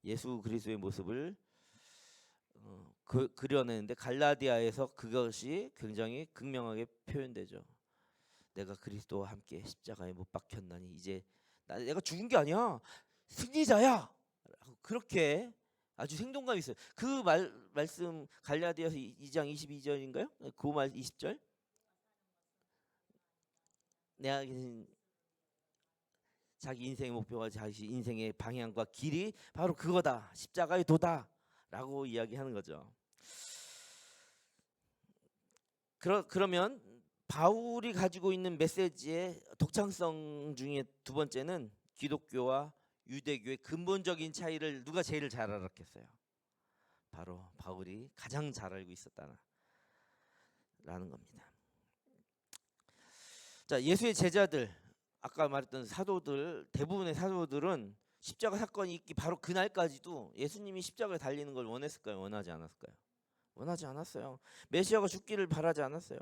예수 그리스도의 모습을 그려내는데, 갈라디아에서 그것이 굉장히 극명하게 표현되죠. 내가 그리스도와 함께 십자가에 못 박혔나니 이제 내가 죽은 게 아니야, 승리자야, 그렇게 아주 생동감 있어요. 그 말씀 갈라디아서 2장 22절인가요? 그 말 20절. 내가 자기 인생의 목표와 자기 인생의 방향과 길이 바로 그거다, 십자가의 도다라고 이야기하는 거죠. 그러면 바울이 가지고 있는 메시지의 독창성 중에 두 번째는 기독교와 유대교의 근본적인 차이를 누가 제일 잘 알았겠어요? 바로 바울이 가장 잘 알고 있었다라는 겁니다. 자, 예수의 제자들, 아까 말했던 사도들, 대부분의 사도들은 십자가 사건이 있기 바로 그날까지도 예수님이 십자가에 달리는 걸 원했을까요? 원하지 않았을까요? 원하지 않았어요. 메시아가 죽기를 바라지 않았어요.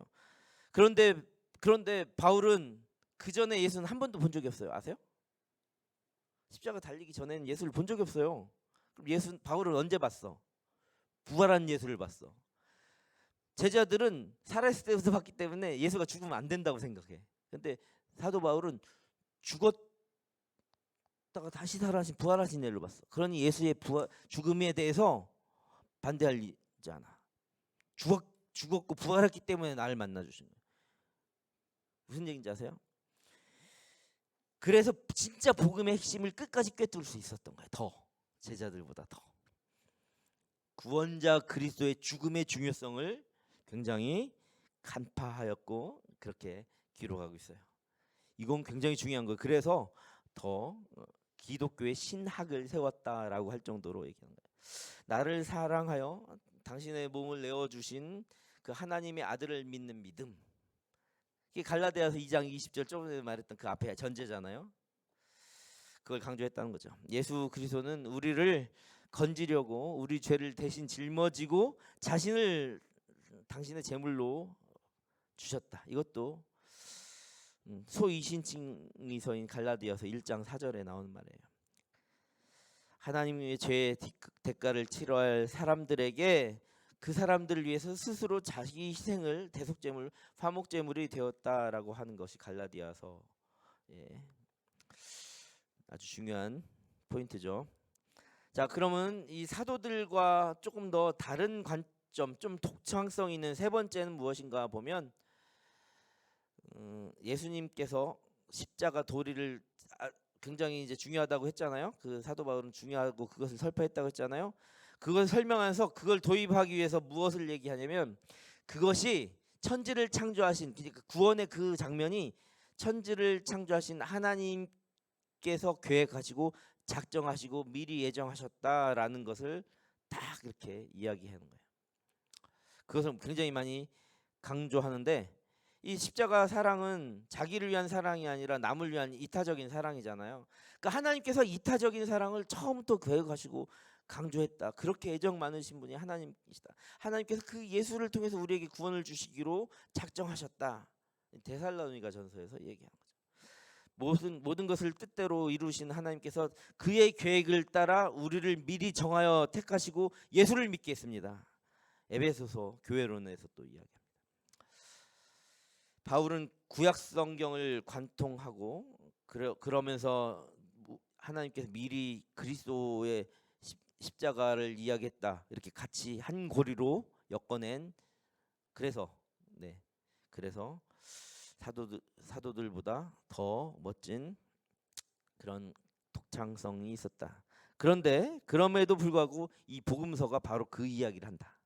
그런데 바울은 그 전에 예수는 한 번도 본 적이 없어요. 아세요? 십자가 달리기 전에는 예수를 본 적이 없어요. 그럼 바울은 언제 봤어? 부활한 예수를 봤어. 제자들은 살아있을 때부터 봤기 때문에 예수가 죽으면 안 된다고 생각해. 근데 사도 바울은 죽었다가 다시 살아나신 부활하신 예를 봤어. 그러니 예수의 죽음에 대해서 반대하지 않아. 죽었고 부활했기 때문에 나를 만나 주신 거예요. 무슨 얘기인지 아세요? 그래서 진짜 복음의 핵심을 끝까지 꿰뚫을 수 있었던 거예요. 더 제자들보다 더 구원자 그리스도의 죽음의 중요성을 굉장히 간파하였고 그렇게 기록하고 있어요. 이건 굉장히 중요한 거예요. 그래서 더 기독교의 신학을 세웠다라고 할 정도로 얘기하는 거예요. 나를 사랑하여 당신의 몸을 내어주신 그 하나님의 아들을 믿는 믿음, 이게 갈라디아서 2장 20절 저번에 말했던 그 앞에 전제잖아요. 그걸 강조했다는 거죠. 예수 그리스도는 우리를 건지려고 우리 죄를 대신 짊어지고 자신을 당신의 제물로 주셨다. 이것도 소이신칭이서인 갈라디아서 1장 4절에 나오는 말이에요. 하나님의 죄의 대가를 치러야 사람들에게 그 사람들을 위해서 스스로 자기 희생을 대속제물, 화목제물이 되었다라고 하는 것이 갈라디아서 아주 중요한 포인트죠. 자, 그러면 이 사도들과 조금 더 다른 관점, 좀 독창성 있는 세 번째는 무엇인가 보면 예수님께서 십자가 도리를 굉장히 이제 중요하다고 했잖아요. 그 사도 바울은 중요하고 그것을 설파했다고 했잖아요. 그걸 설명하면서 그걸 도입하기 위해서 무엇을 얘기하냐면 그것이 천지를 창조하신, 그러니까 구원의 그 장면이 천지를 창조하신 하나님께서 계획하시고 작정하시고 미리 예정하셨다라는 것을 딱 이렇게 이야기하는 거예요. 그것을 굉장히 많이 강조하는데, 이 십자가 사랑은 자기를 위한 사랑이 아니라 남을 위한 이타적인 사랑이잖아요. 그러니까 하나님께서 이타적인 사랑을 처음부터 계획하시고 강조했다. 그렇게 애정 많으신 분이 하나님이시다. 하나님께서 그 예수를 통해서 우리에게 구원을 주시기로 작정하셨다. 데살로니가 전서에서 얘기한 거죠. 모든 것을 뜻대로 이루신 하나님께서 그의 계획을 따라 우리를 미리 정하여 택하시고 예수를 믿게 했습니다. 에베소서 교회론에서 또 이야기합니다. 바울은 구약 성경을 관통하고 그러면서 하나님께서 미리 그리스도의 십자가를 이야기했다. 이렇게 같이 한 고리로 엮어낸 그래서 사도들보다 더 멋진 그런 독창성이 있었다. 그런데 그럼에도 불구하고 이 복음서가 바로 그 이야기를 한다.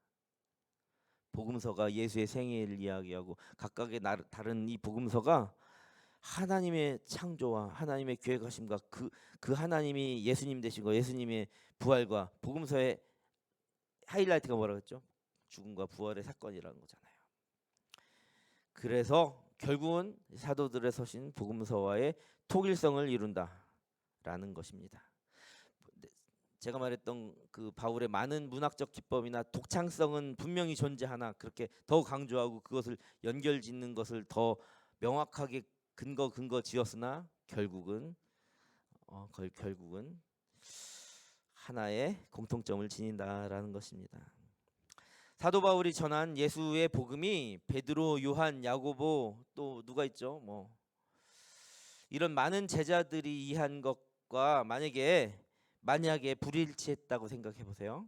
복음서가 예수의 생애를 이야기하고 각각의 다른 이 복음서가 하나님의 창조와 하나님의 계획하심과 그 하나님이 예수님 되시고 예수님의 부활과 복음서의 하이라이트가 뭐라고 했죠? 죽음과 부활의 사건이라는 거잖아요. 그래서 결국은 사도들의 서신 복음서와의 통일성을 이룬다라는 것입니다. 제가 말했던 그 바울의 많은 문학적 기법이나 독창성은 분명히 존재하나 그렇게 더 강조하고 그것을 연결짓는 것을 더 명확하게 근거 지었으나 결국은 하나의 공통점을 지닌다라는 것입니다. 사도 바울이 전한 예수의 복음이 베드로, 요한, 야고보 또 누가 있죠? 이런 많은 제자들이 이해한 것과 만약에 불일치했다고 생각해 보세요.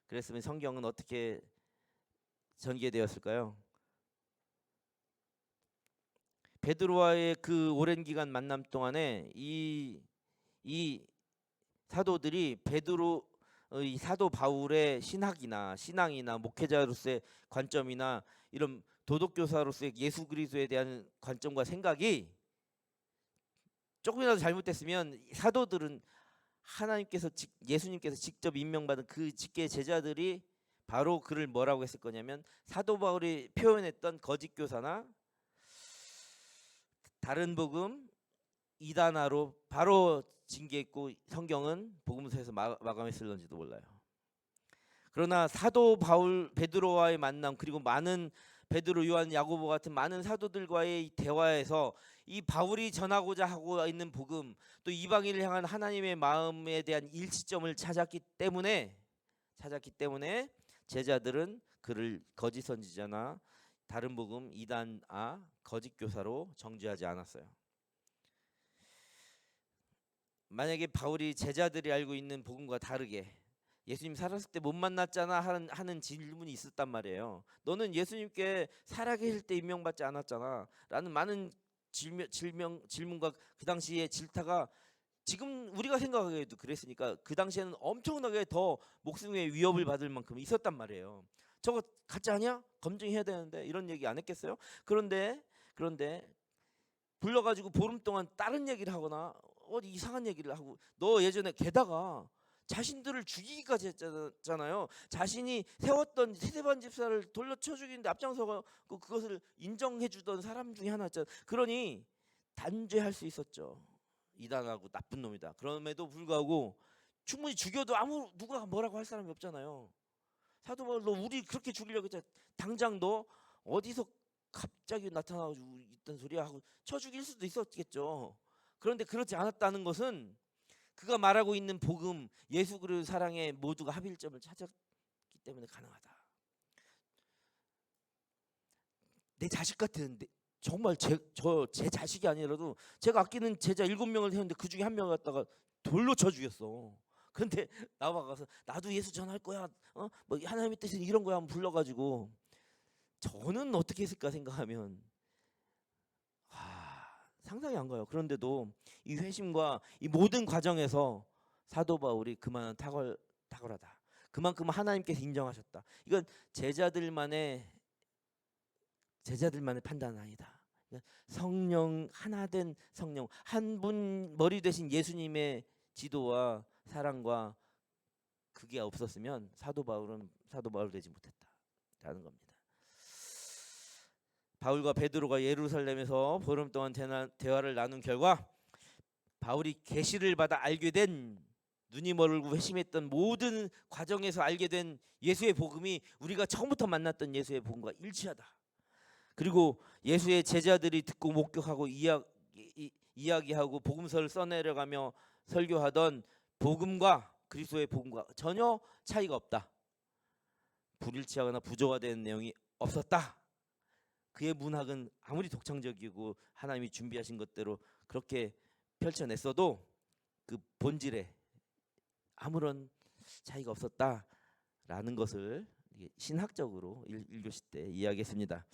그랬으면 성경은 어떻게 전개되었을까요? 베드로와의 그 오랜 기간 만남 동안에 이 사도들이 이 사도 바울의 신앙이나 목회자로서의 관점이나 이런 도덕교사로서의 예수 그리스도에 대한 관점과 생각이 조금이라도 잘못됐으면 사도들은 예수님께서 직접 임명받은 그 직계 제자들이 바로 그를 뭐라고 했을 거냐면 사도 바울이 표현했던 거짓 교사나 다른 복음 이단화로 바로 징계했고 성경은 복음서에서 마감했을런지도 몰라요. 그러나 사도 바울 베드로와의 만남 그리고 많은 베드로, 요한, 야고보 같은 많은 사도들과의 대화에서 이 바울이 전하고자 하고 있는 복음 또 이방인을 향한 하나님의 마음에 대한 일치점을 찾았기 때문에 제자들은 그를 거짓 선지자나 다른 복음 이단아 거짓 교사로 정죄하지 않았어요. 만약에 바울이 제자들이 알고 있는 복음과 다르게 예수님 살았을 때 못 만났잖아 하는 질문이 있었단 말이에요. 너는 예수님께 살아계실 때 임명받지 않았잖아 라는 많은 질문과 그 당시의 질타가 지금 우리가 생각하기에도 그랬으니까 그 당시에는 엄청나게 더 목숨의 위협을 받을 만큼 있었단 말이에요. 저거 가짜 아니야? 검증해야 되는데 이런 얘기 안 했겠어요? 그런데 불러가지고 보름 동안 다른 얘기를 하거나 어디 이상한 얘기를 하고 너 예전에 게다가 자신들을 죽이기까지 했잖아요. 자신이 세웠던 세대반 집사를 돌려쳐 죽이는데 앞장서가 그것을 인정해주던 사람 중에 하나였잖아요. 그러니 단죄할 수 있었죠. 이단하고 나쁜 놈이다. 그럼에도 불구하고 충분히 죽여도 누가 뭐라고 할 사람이 없잖아요. 사도 바울 너 우리 그렇게 죽이려고 했잖아. 당장 너 어디서 갑자기 나타나가지고 있던 소리야 하고 쳐 죽일 수도 있었겠죠. 그런데 그렇지 않았다는 것은 그가 말하고 있는 복음 예수 그리스도 사랑에 모두가 합일점을 찾았기 때문에 가능하다. 내 자식 같은데 정말 제 자식이 아니라도 제가 아끼는 제자 7명을 세웠는데 그 중에 한 명을 갖다가 돌로 쳐 죽였어. 근데 나와가서 나도 예수 전할 거야. 뭐 하나님의 뜻은 이런 거야 한번 불러가지고 저는 어떻게 했을까 생각하면 상상이 안 가요. 그런데도 이 회심과 이 모든 과정에서 사도 바울이 그만한 탁월하다. 그만큼 하나님께서 인정하셨다. 이건 제자들만의 판단은 아니다. 성령 하나된 성령 한 분 머리 되신 예수님의 지도와 사랑과 그게 없었으면 사도 바울은 사도 바울 되지 못했다라는 겁니다. 바울과 베드로가 예루살렘에서 보름 동안 대화를 나눈 결과 바울이 계시를 받아 알게 된 눈이 멀고 회심했던 모든 과정에서 알게 된 예수의 복음이 우리가 처음부터 만났던 예수의 복음과 일치하다. 그리고 예수의 제자들이 듣고 목격하고 이야기하고 복음서를 써내려가며 설교하던 복음과 그리스도의 복음과 전혀 차이가 없다. 불일치하거나 부조화된 내용이 없었다. 그의 문학은 아무리 독창적이고 하나님이 준비하신 것대로 그렇게 펼쳐냈어도 그 본질에 아무런 차이가 없었다라는 것을 신학적으로 1교시 때 이야기했습니다.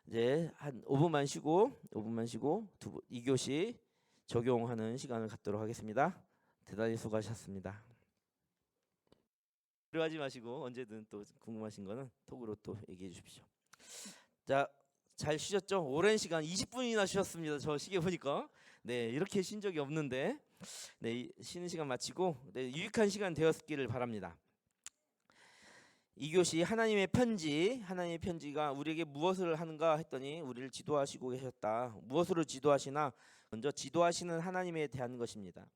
이제 한 5분만 쉬고 2교시 적용하는 시간을 갖도록 하겠습니다. 대단히 수고하셨습니다. 들어가지 마시고 언제든 또 궁금하신 거는 톡으로 또 얘기해 주십시오. 자, 잘 쉬셨죠? 오랜 시간 20분이나 쉬었습니다. 저 시계 보니까. 네, 이렇게 쉰 적이 없는데 네, 쉬는 시간 마치고 네, 유익한 시간 되었기를 바랍니다. 2교시 하나님의 편지, 하나님의 편지가 우리에게 무엇을 하는가 했더니 우리를 지도하시고 계셨다. 무엇으로 지도하시나? 먼저 지도하시는 하나님에 대한 것입니다.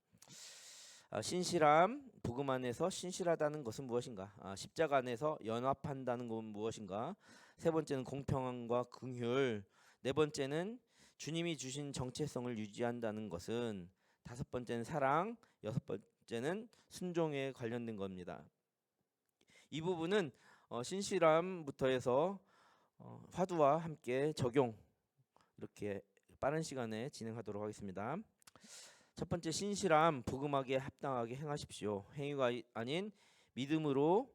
신실함, 복음 안에서 신실하다는 것은 무엇인가? 십자가 안에서 연합한다는 것은 무엇인가? 세 번째는 공평함과 긍휼, 네 번째는 주님이 주신 정체성을 유지한다는 것은, 다섯 번째는 사랑, 여섯 번째는 순종에 관련된 겁니다. 이 부분은 신실함부터 해서 화두와 함께 적용, 이렇게 빠른 시간에 진행하도록 하겠습니다. 첫 번째, 신실함, 복음하게 합당하게 행하십시오. 행위가 아닌 믿음으로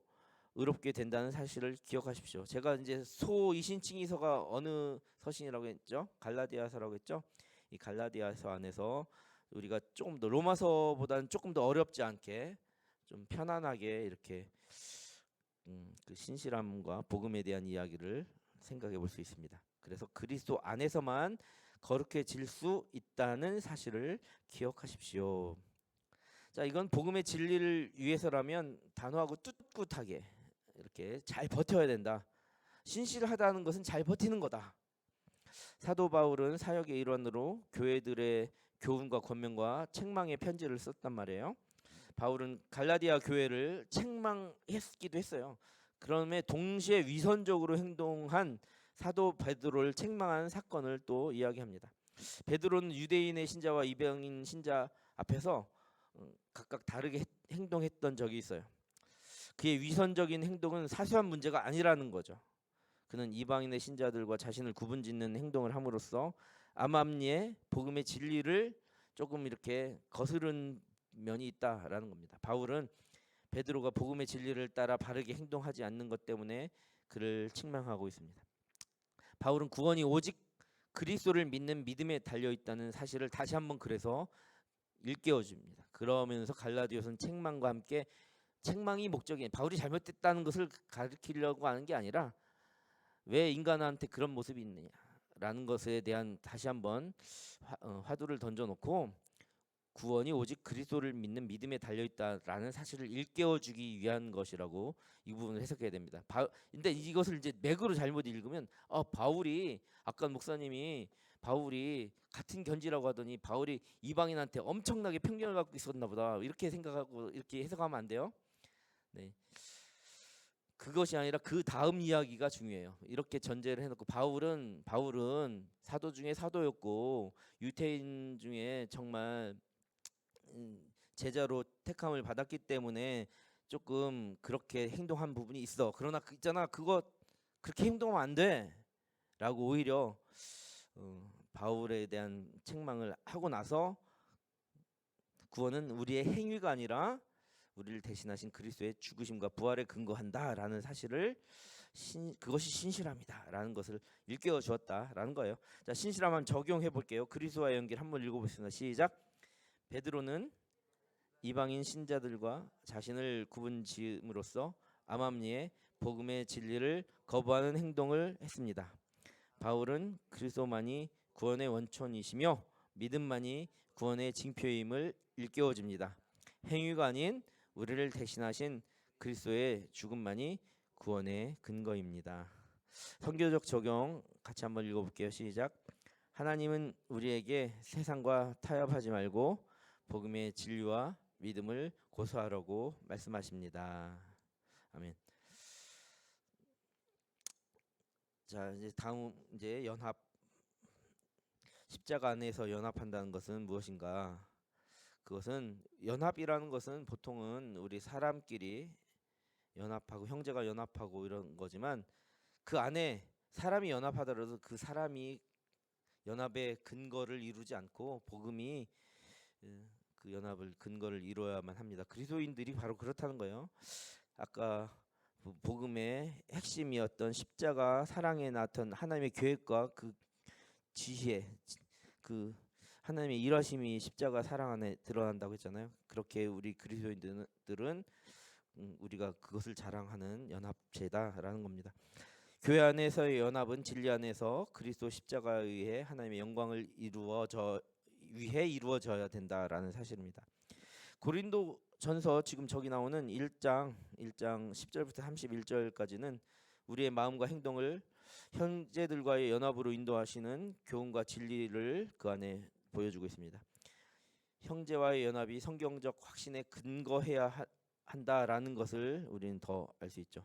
의롭게 된다는 사실을 기억하십시오. 제가 이제 소이신칭이서가 어느 서신이라고 했죠? 갈라디아서라고 했죠? 이 갈라디아서 안에서 우리가 조금 더 로마서보다는 조금 더 어렵지 않게 좀 편안하게 이렇게 그 신실함과 복음에 대한 이야기를 생각해 볼 수 있습니다. 그래서 그리스도 안에서만 거룩해질 수 있다는 사실을 기억하십시오. 자, 이건 복음의 진리를 위해서라면 단호하고 꿋꿋하게 이렇게 잘 버텨야 된다. 신실하다는 것은 잘 버티는 거다. 사도 바울은 사역의 일환으로 교회들의 교훈과 권면과 책망의 편지를 썼단 말이에요. 바울은 갈라디아 교회를 책망했기도 했어요. 그럼에 동시에 위선적으로 행동한 사도 베드로를 책망한 사건을 또 이야기합니다. 베드로는 유대인의 신자와 이방인 신자 앞에서 각각 다르게 행동했던 적이 있어요. 그의 위선적인 행동은 사소한 문제가 아니라는 거죠. 그는 이방인의 신자들과 자신을 구분짓는 행동을 함으로써 암암리에 복음의 진리를 조금 이렇게 거스른 면이 있다라는 겁니다. 바울은 베드로가 복음의 진리를 따라 바르게 행동하지 않는 것 때문에 그를 책망하고 있습니다. 바울은 구원이 오직 그리스도를 믿는 믿음에 달려 있다는 사실을 다시 한번 그래서 일깨워 줍니다. 그러면서 갈라디아서는 책망과 함께, 책망이 목적이 바울이 잘못됐다는 것을 가르치려고 하는 게 아니라 왜 인간한테 그런 모습이 있느냐라는 것에 대한 다시 한번 화두를 던져놓고 구원이 오직 그리스도를 믿는 믿음에 달려있다라는 사실을 일깨워주기 위한 것이라고 이 부분을 해석해야 됩니다. 근데 이것을 이제 맥으로 잘못 읽으면 바울이, 아까 목사님이 바울이 같은 견지라고 하더니 바울이 이방인한테 엄청나게 편견을 갖고 있었나 보다, 이렇게 생각하고 이렇게 해석하면 안 돼요. 네. 그것이 아니라 그 다음 이야기가 중요해요. 이렇게 전제를 해놓고 바울은 사도 중에 사도였고 유태인 중에 정말 제자로 택함을 받았기 때문에 조금 그렇게 행동한 부분이 있어. 그러나 있잖아, 그거 그렇게 행동하면 안 돼 라고 오히려 바울에 대한 책망을 하고 나서 구원은 우리의 행위가 아니라 우리를 대신하신 그리스도의 죽으심과 부활에 근거한다라는 사실을 그것이 신실함이다라는 것을 일깨워 주었다라는 거예요. 자, 신실함을 적용해 볼게요. 그리스도와의 연결 한번 읽어보겠습니다. 시작. 베드로는 이방인 신자들과 자신을 구분지음으로써 암암리에 복음의 진리를 거부하는 행동을 했습니다. 바울은 그리스도만이 구원의 원천이시며 믿음만이 구원의 징표임을 일깨워줍니다. 행위가 아닌 우리를 대신하신 그리스도의 죽음만이 구원의 근거입니다. 선교적 적용 같이 한번 읽어볼게요. 시작. 하나님은 우리에게 세상과 타협하지 말고 복음의 진리와 믿음을 고소하라고 말씀하십니다. 아멘. 자, 이제 다음 이제 연합, 십자가 안에서 연합한다는 것은 무엇인가? 그것은, 연합이라는 것은 보통은 우리 사람끼리 연합하고 형제가 연합하고 이런 거지만, 그 안에 사람이 연합하더라도 그 사람이 연합의 근거를 이루지 않고 복음이 그 연합을 근거를 이루어야만 합니다. 그리스도인들이 바로 그렇다는 거예요. 아까 복음의 핵심이었던 십자가 사랑에 나타난 하나님의 계획과 그 지혜, 그 하나님의 일하심이 십자가 사랑 안에 드러난다고 했잖아요. 그렇게 우리 그리스도인들은 우리가 그것을 자랑하는 연합체다라는 겁니다. 교회 안에서의 연합은 진리 안에서 그리스도 십자가에 의해 하나님의 영광을 위해 이루어져야 된다라는 사실입니다. 고린도전서 지금 저기 나오는 1장 10절부터 31절까지는 우리의 마음과 행동을 형제들과의 연합으로 인도하시는 교훈과 진리를 그 안에 보여주고 있습니다. 형제와의 연합이 성경적 확신에 근거해야 한다라는 것을 우리는 더 알 수 있죠.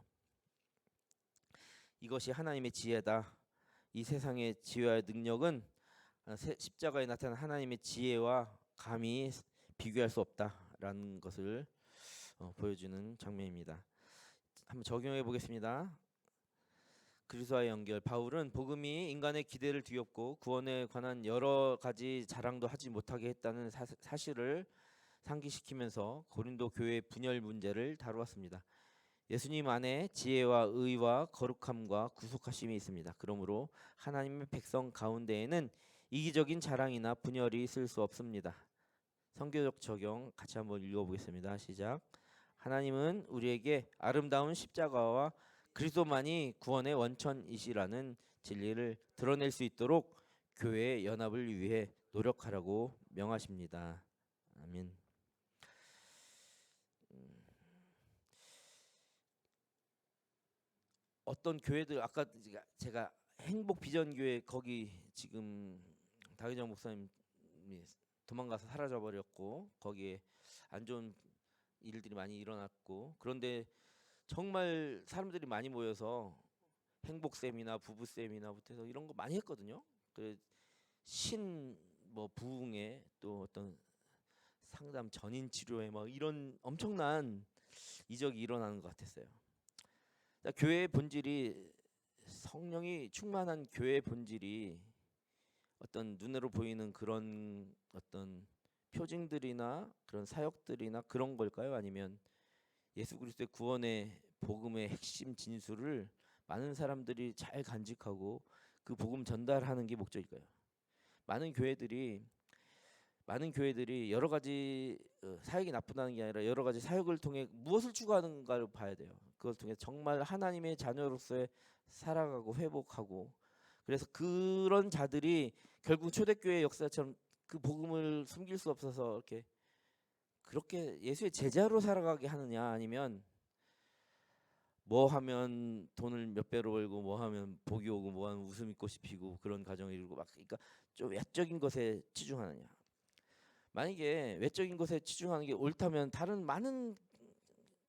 이것이 하나님의 지혜다. 이 세상의 지혜와 능력은 십자가에 나타난 하나님의 지혜와 감히 비교할 수 없다라는 것을 보여주는 장면입니다. 한번 적용해 보겠습니다. 그리스도와의 연결. 바울은 복음이 인간의 기대를 뒤엎고 구원에 관한 여러 가지 자랑도 하지 못하게 했다는 사실을 상기시키면서 고린도 교회의 분열 문제를 다루었습니다. 예수님 안에 지혜와 의와 거룩함과 구속하심이 있습니다. 그러므로 하나님의 백성 가운데에는 이기적인 자랑이나 분열이 있을 수 없습니다. 성경적 적용 같이 한번 읽어보겠습니다. 시작. 하나님은 우리에게 아름다운 십자가와 그리스도만이 구원의 원천이시라는 진리를 드러낼 수 있도록 교회의 연합을 위해 노력하라고 명하십니다. 아멘. 어떤 교회들, 아까 제가 행복 비전 교회 거기 지금 다기정 목사님이 도망가서 사라져 버렸고 거기에 안 좋은 일들이 많이 일어났고, 그런데 정말 사람들이 많이 모여서 행복 세미나 부부 세미나부터 해서 이런 거 많이 했거든요. 그 뭐 부흥회 또 어떤 상담 전인 치료회 뭐 이런 엄청난 이적이 일어나는 것 같았어요. 교회의 본질이, 성령이 충만한 교회의 본질이 어떤 눈으로 보이는 그런 어떤 표징들이나 그런 사역들이나 그런 걸까요? 아니면 예수 그리스도의 구원의 복음의 핵심 진술을 많은 사람들이 잘 간직하고 그 복음 전달하는 게 목적일까요? 많은 교회들이 여러 가지 사역이 나쁘다는 게 아니라 여러 가지 사역을 통해 무엇을 추구하는가를 봐야 돼요. 그걸 통해 정말 하나님의 자녀로서의 살아가고 회복하고, 그래서 그런 자들이 결국 초대교회 역사처럼 그 복음을 숨길 수 없어서 그렇게 예수의 제자로 살아가게 하느냐, 아니면 뭐 하면 돈을 몇 배로 벌고 뭐 하면 복이 오고 뭐 하면 웃음이 꽃이 피고 그런 가정을 이루고 막, 그러니까 좀 외적인 것에 치중하느냐. 만약에 외적인 것에 치중하는 게 옳다면 다른 많은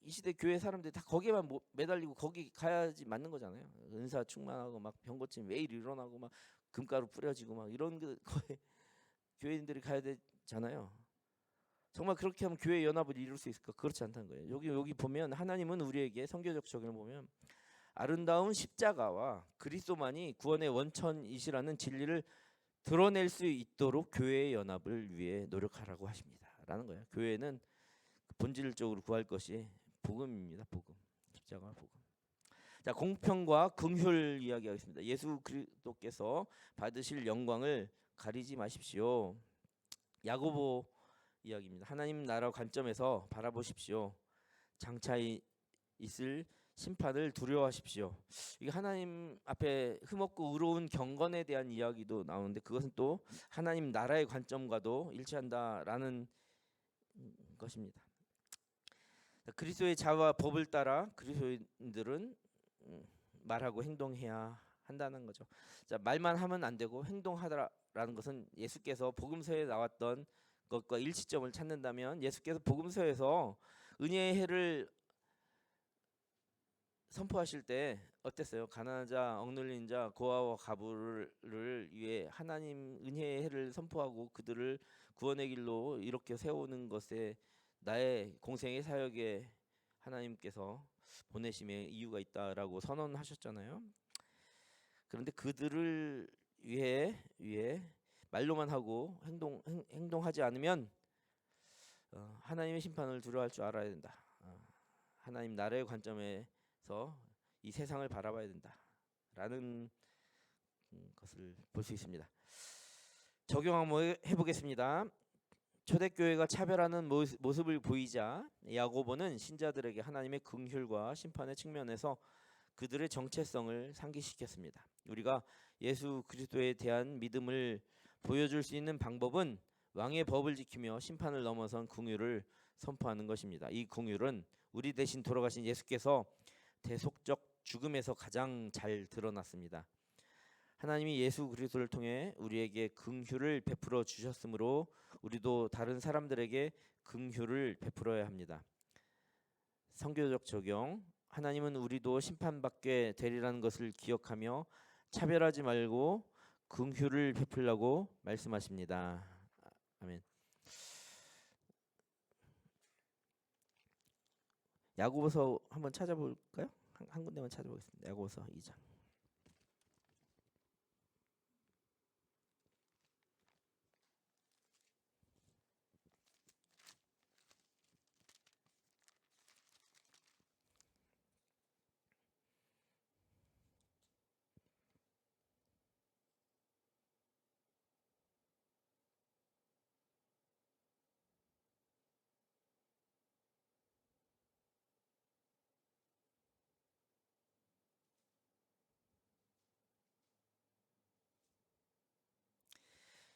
이 시대 교회 사람들이 다 거기에만 매달리고 거기 가야지 맞는 거잖아요. 은사 충만하고 막 병고침 매일 일어나고 막 금가루 뿌려지고 막 이런 거에 교회인들이 가야 되잖아요. 정말 그렇게 하면 교회 연합을 이룰 수 있을까? 그렇지 않다는 거예요. 여기 보면 하나님은 우리에게 성경적 적용을 보면 아름다운 십자가와 그리스도만이 구원의 원천이시라는 진리를 드러낼 수 있도록 교회의 연합을 위해 노력하라고 하십니다. 라는 거예요. 교회는 본질적으로 구할 것이 복음입니다. 복음. 십자가 복음. 자, 공평과 긍휼 이야기하겠습니다. 예수 그리스도께서 받으실 영광을 가리지 마십시오. 야고보 이야기입니다. 하나님 나라 관점에서 바라보십시오. 장차 있을 심판을 두려워하십시오. 이게 하나님 앞에 흠없고 의로운 경건에 대한 이야기도 나오는데, 그것은 또 하나님 나라의 관점과도 일치한다라는 것입니다. 그리스도의 자와 법을 따라 그리스도인들은 말하고 행동해야 한다는 거죠. 자, 말만 하면 안 되고 행동하라라는 것은 예수께서 복음서에 나왔던 것과 일치점을 찾는다면 예수께서 복음서에서 은혜의 해를 선포하실 때 어땠어요? 가난한 자, 억눌린 자, 고아와 과부를 위해 하나님 은혜의 해를 선포하고 그들을 구원의 길로 이렇게 세우는 것에 나의 공생의 사역에 하나님께서 보내심의 이유가 있다라고 선언하셨잖아요. 그런데 그들을 위해 말로만 하고 행동하지 않으면 하나님의 심판을 두려워할 줄 알아야 된다. 하나님 나라의 관점에서 이 세상을 바라봐야 된다라는 것을 볼 수 있습니다. 적용 한번 해보겠습니다. 초대교회가 차별하는 모습을 보이자 야고보는 신자들에게 하나님의 긍휼과 심판의 측면에서 그들의 정체성을 상기시켰습니다. 우리가 예수 그리스도에 대한 믿음을 보여줄 수 있는 방법은 왕의 법을 지키며 심판을 넘어선 긍휼을 선포하는 것입니다. 이 긍휼은 우리 대신 돌아가신 예수께서 대속적 죽음에서 가장 잘 드러났습니다. 하나님이 예수 그리스도를 통해 우리에게 긍휼을 베풀어 주셨으므로 우리도 다른 사람들에게 긍휼을 베풀어야 합니다. 선교적 적용. 하나님은 우리도 심판받게 되리라는 것을 기억하며 차별하지 말고 긍휼을 베풀라고 말씀하십니다. 아멘. 야고보서 한번 찾아볼까요? 한 군데만 찾아보겠습니다. 야고보서 2장.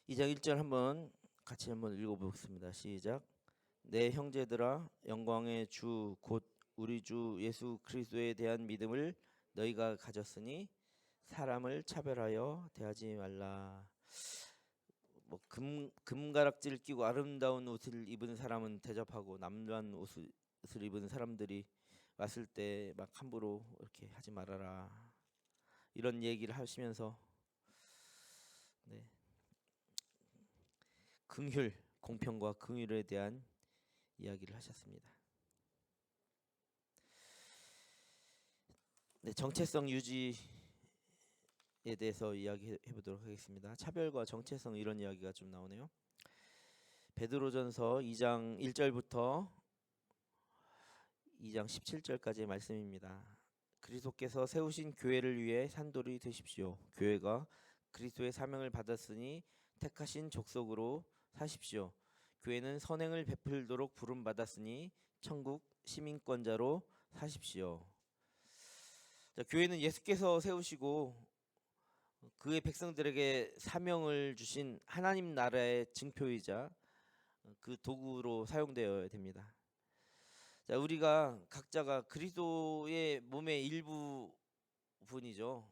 이장 1절 같이 한번 읽어보겠습니다. 시작. 내 형제들아 영광의 주 곧 우리 주 예수 그리스도에 대한 믿음을 너희가 가졌으니 사람을 차별하여 대하지 말라. 금가락지를 끼고 아름다운 옷을 입은 사람은 대접하고 남루한 옷을 입은 사람들이 왔을 때 막 함부로 이렇게 하지 말아라. 이런 얘기를 하시면서 긍휼, 공평과 긍휼에 대한 이야기를 하셨습니다. 정체성 유지에 대해서 이야기해 보도록 하겠습니다. 차별과 정체성 이런 이야기가 좀 나오네요. 베드로전서 2장 1절부터 2장 17절까지의 말씀입니다. 그리스도께서 세우신 교회를 위해 산돌이 되십시오. 교회가 그리스도의 사명을 받았으니 택하신 족속으로 사십시오. 교회는 선행을 베풀도록 부름 받았으니 천국 시민권자로 사십시오. 자, 교회는 예수께서 세우시고 그의 백성들에게 사명을 주신 하나님 나라의 증표이자 그 도구로 사용되어야 됩니다. 자, 우리가 각자가 그리스도의 몸의 일부분이죠.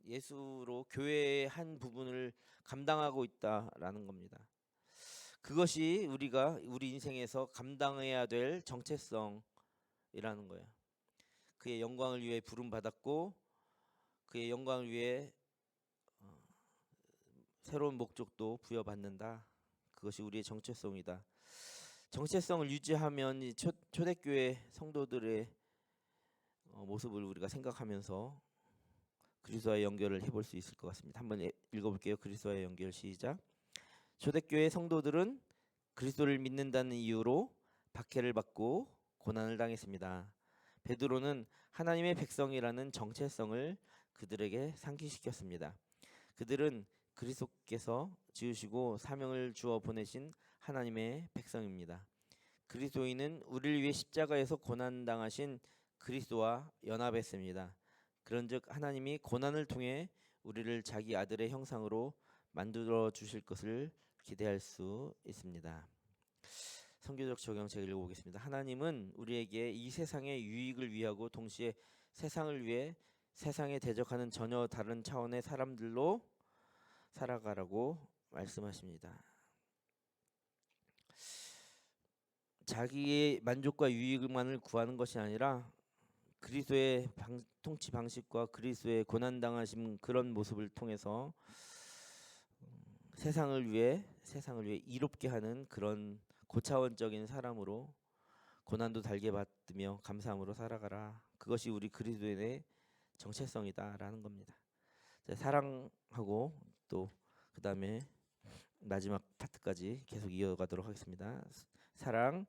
예수로 교회의 한 부분을 감당하고 있다라는 겁니다. 그것이 우리 인생에서 감당해야 될 정체성이라는 거예요. 그의 영광을 위해 부름 받았고 그의 영광을 위해 새로운 목적도 부여받는다. 그것이 우리의 정체성이다. 정체성을 유지하면 이 초대교회 성도들의 모습을 우리가 생각하면서 그리스도와의 연결을 해볼 수 있을 것 같습니다. 한번 읽어볼게요. 그리스도와의 연결 시작. 초대교회 성도들은 그리스도를 믿는다는 이유로 박해를 받고 고난을 당했습니다. 베드로는 하나님의 백성이라는 정체성을 그들에게 상기시켰습니다. 그들은 그리스도께서 지으시고 사명을 주어 보내신 하나님의 백성입니다. 그리스도인은 우리를 위해 십자가에서 고난당하신 그리스도와 연합했습니다. 그런즉 하나님이 고난을 통해 우리를 자기 아들의 형상으로 만들어 주실 것을 기대할 수 있습니다. 선교적 적용 제가 읽어보겠습니다. 하나님은 우리에게 이 세상의 유익을 위하고 동시에 세상을 위해 세상에 대적하는 전혀 다른 차원의 사람들로 살아가라고 말씀하십니다. 자기의 만족과 유익만을 구하는 것이 아니라 그리스도의 통치 방식과 그리스도의 고난 당하심 그런 모습을 통해서 세상을 위해 이롭게 하는 그런 고차원적인 사람으로 고난도 달게 받으며 감사함으로 살아가라. 그것이 우리 그리스도인의 정체성이다라는 겁니다. 사랑하고 또 그다음에 마지막 파트까지 계속 이어가도록 하겠습니다. 사랑.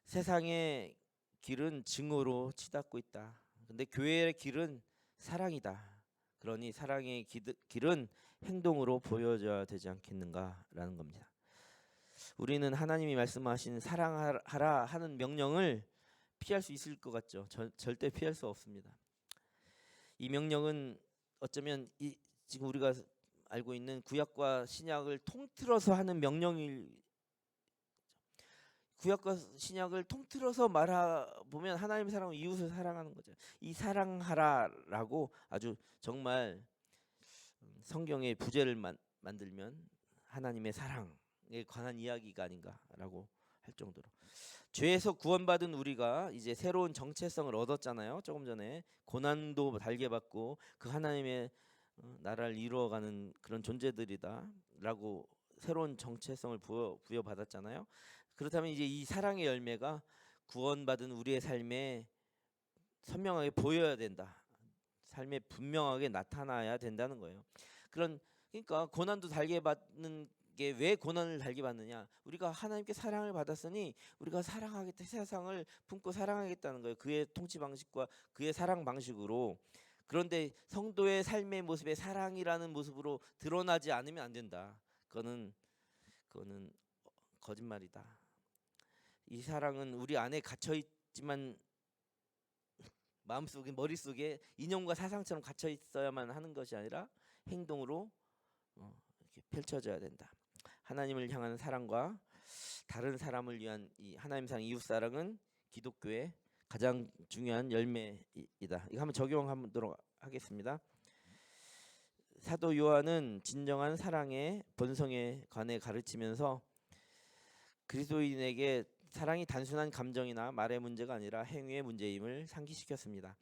세상의 길은 증오로 치닫고 있다. 근데 교회의 길은 사랑이다. 그러니 사랑의 길은 행동으로 보여져야 되지 않겠는가라는 겁니다. 우리는 하나님이 말씀하신 사랑하라 하는 명령을 피할 수 있을 것 같죠? 절대 피할 수 없습니다. 이 명령은 어쩌면 지금 우리가 알고 있는 구약과 신약을 통틀어서 하는 명령일, 구약과 신약을 통틀어서 말해보면 하나님의 사랑은 이웃을 사랑하는 거죠. 이 사랑하라라고 아주 정말 성경의 부제를 만들면 하나님의 사랑에 관한 이야기가 아닌가라고 할 정도로, 죄에서 구원받은 우리가 이제 새로운 정체성을 얻었잖아요. 조금 전에 고난도 달게 받고 그 하나님의 나라를 이루어가는 그런 존재들이다라고 새로운 정체성을 부여받았잖아요. 그렇다면 이제 이 사랑의 열매가 구원받은 우리의 삶에 선명하게 보여야 된다. 삶에 분명하게 나타나야 된다는 거예요. 그러니까 고난도 달게 받는 게 왜 고난을 달게 받느냐? 우리가 하나님께 사랑을 받았으니 우리가 사랑하겠다, 세상을 품고 사랑하겠다는 거예요. 그의 통치 방식과 그의 사랑 방식으로. 그런데 성도의 삶의 모습에 사랑이라는 모습으로 드러나지 않으면 안 된다. 그거는 거짓말이다. 이 사랑은 우리 안에 갇혀 있지만 마음속에, 머릿속에 이념과 사상처럼 갇혀 있어야만 하는 것이 아니라 행동으로 이렇게 펼쳐져야 된다. 하나님을 향한 사랑과 다른 사람을 위한 이 하나님 사랑, 이웃 사랑은 기독교의 가장 중요한 열매이다. 이거 한번 적용하도록 하겠습니다. 사도 요한은 진정한 사랑의 본성에 관해 가르치면서 그리스도인에게 사랑이 단순한 감정이나 말의 문제가 아니라 행위의 문제임을 상기시켰습니다.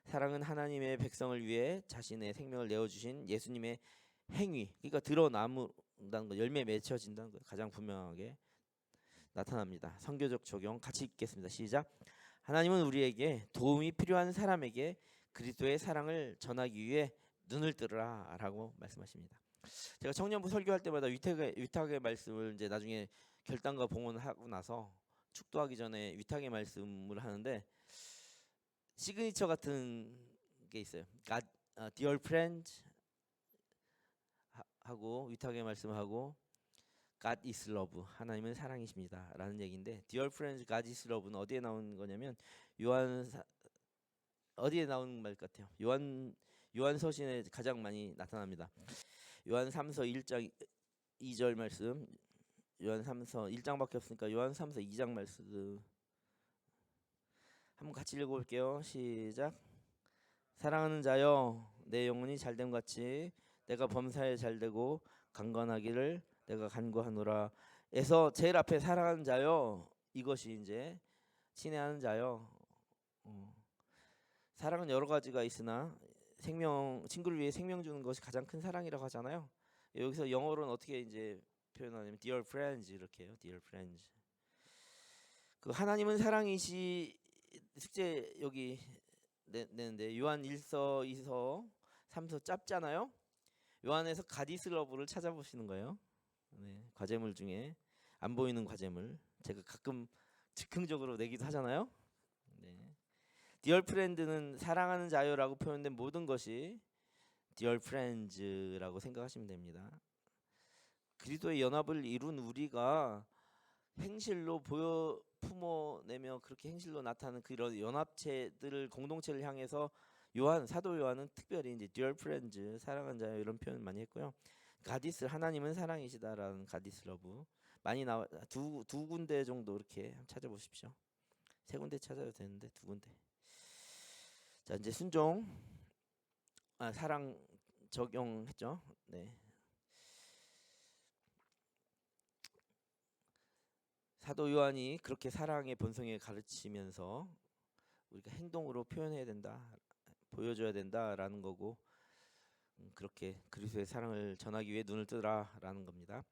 사랑은 하나님의 백성을 위해 자신의 생명을 내어주신 예수님의 행위, 그러니까 드러나는다는 거, 열매 맺혀진다는 거 가장 분명하게 나타납니다. 선교적 적용 같이 읽겠습니다. 시작. 하나님은 우리에게 도움이 필요한 사람에게 그리스도의 사랑을 전하기 위해 눈을 뜨라라고 말씀하십니다. 제가 청년부 설교할 때마다 위탁의 말씀을 이제 나중에 결단과 봉헌하고 나서 축도하기 전에 위탁의 말씀을 하는데 시그니처 같은 게 있어요. Dear friends 하고 위탁의 말씀하고 God is love, 하나님은 사랑이십니다 라는 얘기인데, Dear friends, God is love는 어디에 나오는 거냐면 어디에 나오는 말 같아요? 요한서신에 가장 많이 나타납니다. 요한 3서 1장 2절 말씀, 요한 3서 1장밖에 없으니까 요한 3서 2장 말씀 한번 같이 읽어볼게요. 시작. 사랑하는 자여, 내 영혼이 잘됨 같이 내가 범사에 잘되고 강건하기를 내가 간구하노라. 에서 제일 앞에 사랑하는 자여, 이것이 이제 친애하는 자여. 사랑은 여러 가지가 있으나 친구를 위해 생명 주는 것이 가장 큰 사랑이라고 하잖아요. 여기서 영어로는 어떻게 이제 표현하냐면 Dear friends 이렇게 해요. Dear friends. 그 하나님은 사랑이시 숙제 여기 내는데 요한 1서, 2서, 3서 짧잖아요. 요한에서 가디스 러브를 찾아보시는 거예요. 네, 과제물 중에 안 보이는 과제물 제가 가끔 즉흥적으로 내기도 하잖아요. 네. Dear friend는 사랑하는 자여라고 표현된 모든 것이 Dear friends라고 생각하시면 됩니다. 그리스도의 연합을 이룬 우리가 행실로 품어내며 그렇게 행실로 나타나는 그런 연합체들을, 공동체를 향해서 사도 요한은 특별히 이제 Dear friends, 사랑하는 자여 이런 표현 많이 했고요. 가디스, 하나님은 사랑이시다라는 가디스 러브 많이 나와. 두 군데 정도 이렇게 찾아보십시오. 세 군데 찾아도 되는데 두 군데. 자, 이제 순종, 사랑 적용했죠. 네. 사도 요한이 그렇게 사랑의 본성에 가르치면서 우리가 행동으로 표현해야 된다, 보여줘야 된다라는 거고, 그렇게 그리스도의 사랑을 전하기 위해 눈을 뜨라라는 겁니다.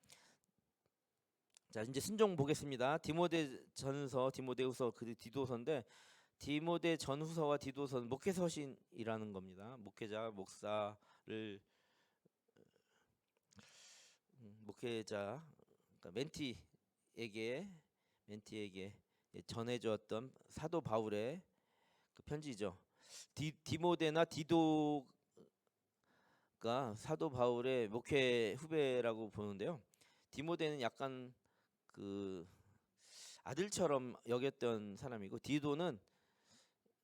자, 이제 순종 보겠습니다. 디모데전서, 디모데후서, 그 디도서인데, 디모데전후서와 디도서는 목회서신이라는 겁니다. 목회자, 목사를 목회자, 그러니까 멘티에게 전해주었던 사도 바울의 그 편지죠. 디모데나 디도가 사도 바울의 목회 후배라고 보는데요. 디모데는 약간 그 아들처럼 여겼던 사람이고, 디도는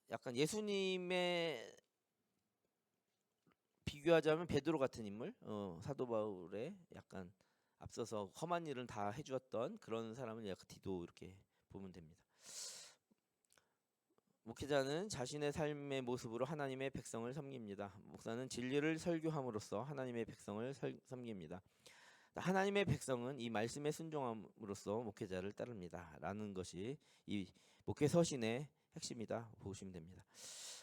약간 예수님의 비교하자면 베드로 같은 인물, 사도 바울의 약간 앞서서 험한 일을 다 해주었던 그런 사람을 약간 디도 이렇게 보면 됩니다. 목회자는 자신의 삶의 모습으로 하나님의 백성을 섬깁니다. 목사는 진리를 설교함으로써 하나님의 백성을 섬깁니다. 하나님의 백성은 이 말씀에 순종함으로써 목회자를 따릅니다. 라는 것이 이 목회 서신의 핵심이다 보시면 됩니다.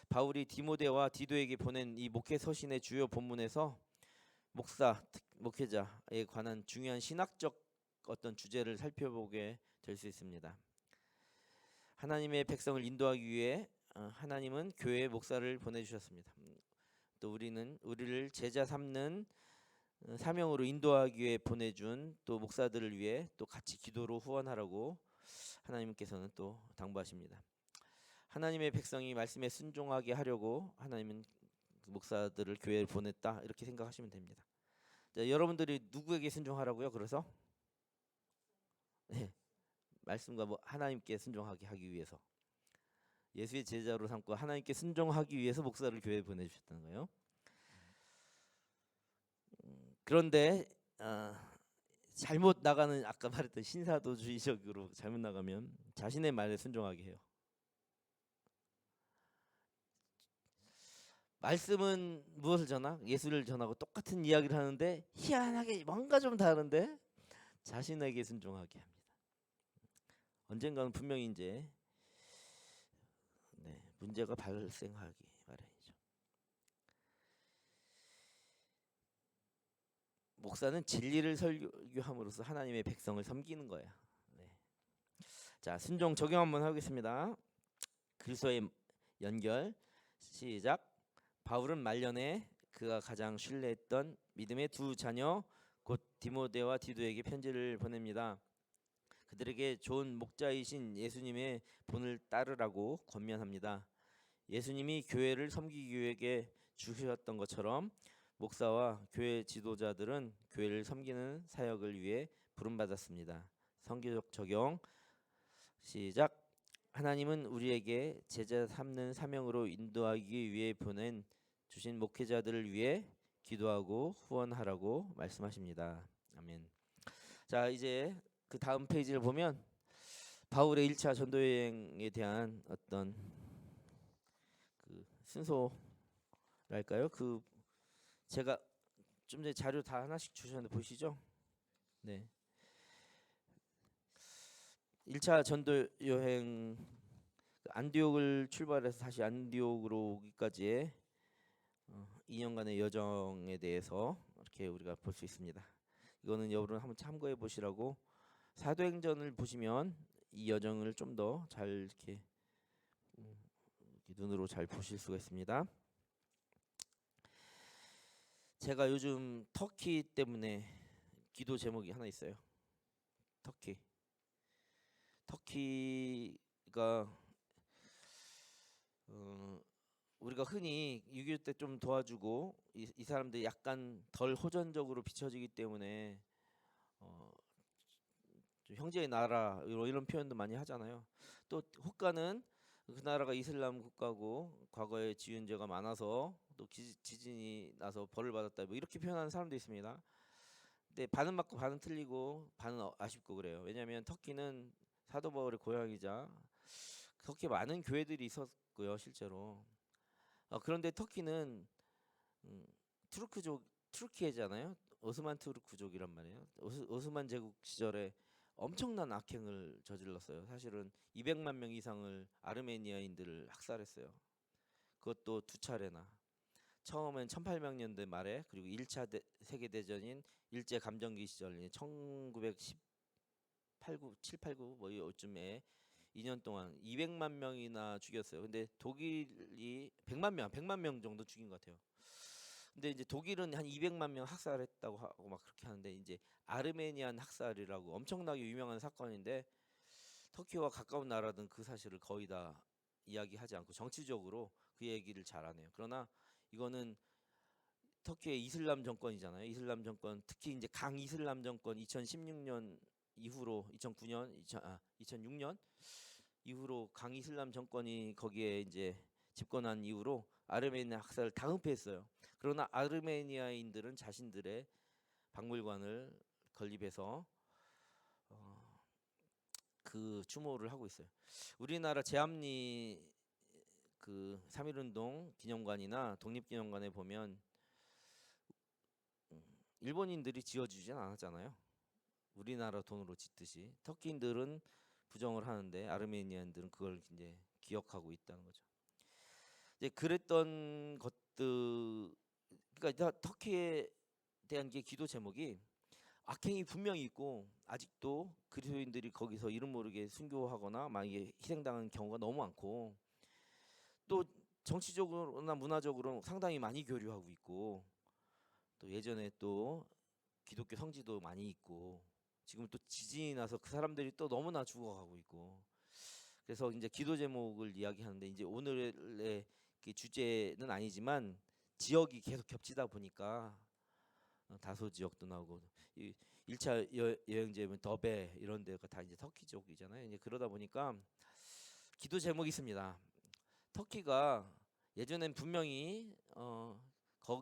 바울이 디모데와 디도에게 보낸 이 목회 서신의 주요 본문에서 목회자에 관한 중요한 신학적 어떤 주제를 살펴보게 될 수 있습니다. 하나님의 백성을 인도하기 위해 하나님은 교회에 목사를 보내주셨습니다. 또 우리를 제자 삼는 사명으로 인도하기 위해 보내준 또 목사들을 위해 또 같이 기도로 후원하라고 하나님께서는 또 당부하십니다. 하나님의 백성이 말씀에 순종하게 하려고 하나님은 목사들을 교회에 보냈다, 이렇게 생각하시면 됩니다. 자, 여러분들이 누구에게 순종하라고요? 그래서 네, 말씀과 하나님께 순종하게 하기 위해서, 예수의 제자로 삼고 하나님께 순종하기 위해서 목사를 교회에 보내주셨다는 거예요. 그런데 잘못 나가는, 아까 말했던 신사도주의적으로 잘못 나가면 자신의 말에 순종하게 해요. 말씀은 무엇을 전하? 예수를 전하고 똑같은 이야기를 하는데 희한하게 뭔가 좀 다른데 자신에게 순종하게 합니다. 언젠가는 분명히 이제 문제가 발생하기 마련이죠. 목사는 진리를 설교함으로써 하나님의 백성을 섬기는 거야. 자, 순종 적용 한번 하겠습니다. 그리스도의 연결 시작. 바울은 말년에 그가 가장 신뢰했던 믿음의 두 자녀 곧 디모데와 디도에게 편지를 보냅니다. 그들에게 좋은 목자이신 예수님의 본을 따르라고 권면합니다. 예수님이 교회를 섬기기 위해 주셨던 것처럼 목사와 교회 지도자들은 교회를 섬기는 사역을 위해 부름받았습니다. 성경적 적용 시작. 하나님은 우리에게 제자 삼는 사명으로 인도하기 위해 주신 목회자들을 위해 기도하고 후원하라고 말씀하십니다. 아멘. 자, 이제 그 다음 페이지를 보면 바울의 1차 전도 여행에 대한 어떤 그 순서랄까요? 그 제가 좀 전에 자료 다 하나씩 주셨는데 보시죠. 네. 1차 전도 여행, 안디옥을 출발해서 다시 안디옥으로 오기까지의 2년간의 여정에 대해서 이렇게 우리가 볼 수 있습니다. 이거는 여러분 한번 참고해 보시라고, 사도행전을 보시면 이 여정을 좀 더 잘 이렇게 눈으로 잘 보실 수가 있습니다. 제가 요즘 터키 때문에 기도 제목이 하나 있어요. 터키가 우리가 흔히 6.25 때 좀 도와주고 이 사람들이 약간 덜 호전적으로 비춰지기 때문에 좀 형제의 나라 이런 표현도 많이 하잖아요. 또 호가는 그 나라가 이슬람 국가고 과거에 지은 죄가 많아서 또 지진이 나서 벌을 받았다, 뭐 이렇게 표현하는 사람도 있습니다. 근데 반은 맞고 반은 틀리고 반은 아쉽고 그래요. 왜냐하면 터키는 사도 바울의 고향이자 터키에 많은 교회들이 있었고요, 실제로. 그런데 터키는 투르키예잖아요. 오스만 투르크족이란 말이에요. 오스만 제국 시절에 엄청난 악행을 저질렀어요. 사실은 200만 명 이상을 아르메니아인들을 학살했어요. 그것도 두 차례나. 처음엔 1800년대 말에, 그리고 1차 세계대전인 일제 감정기 시절 1918, 9, 7, 8, 9 뭐 이쯤에 2년 동안 200만 명이나 죽였어요. 근데 독일이 100만 명 정도 죽인 것 같아요. 근데 이제 독일은 한 200만 명 학살했다고 하고 막 그렇게 하는데, 이제 아르메니안 학살이라고 엄청나게 유명한 사건인데 터키와 가까운 나라든 그 사실을 거의 다 이야기하지 않고 정치적으로 그 얘기를 잘하네요. 그러나 이거는 터키의 이슬람 정권이잖아요. 이슬람 정권, 특히 이제 강 이슬람 정권 2016년 이후로 2009년, 2006년 이후로 강 이슬람 정권이 거기에 이제 집권한 이후로 아르메니아 학살을 다 은폐했어요. 그러나 아르메니아인들은 자신들의 박물관을 건립해서 그 추모를 하고 있어요. 우리나라 제암리 그 3.1운동 기념관이나 독립기념관에 보면 일본인들이 지어주진 않았잖아요. 우리나라 돈으로 짓듯이. 터키인들은 부정을 하는데 아르메니아인들은 그걸 이제 기억하고 있다는 거죠. 이제 그랬던 것들, 그러니까 터키에 대한 게 기도 제목이 악행이 분명히 있고 아직도 그리스도인들이 거기서 이름 모르게 순교하거나 만약에 희생당하는 경우가 너무 많고, 또 정치적으로나 문화적으로 상당히 많이 교류하고 있고, 또 예전에 또 기독교 성지도 많이 있고, 지금 또 지진이 나서 그 사람들이 또 너무나 죽어가고 있고, 그래서 이제 기도 제목을 이야기하는데, 이제 오늘의 그 주제는 아니지만 지역이 계속 겹치다 보니까 다소 지역도 나오고, 이 1차 여행지면 더베 이런 데가 다 이제 터키 쪽이잖아요. 이제 그러다 보니까 기도 제목이 있습니다. 터키가 예전엔 분명히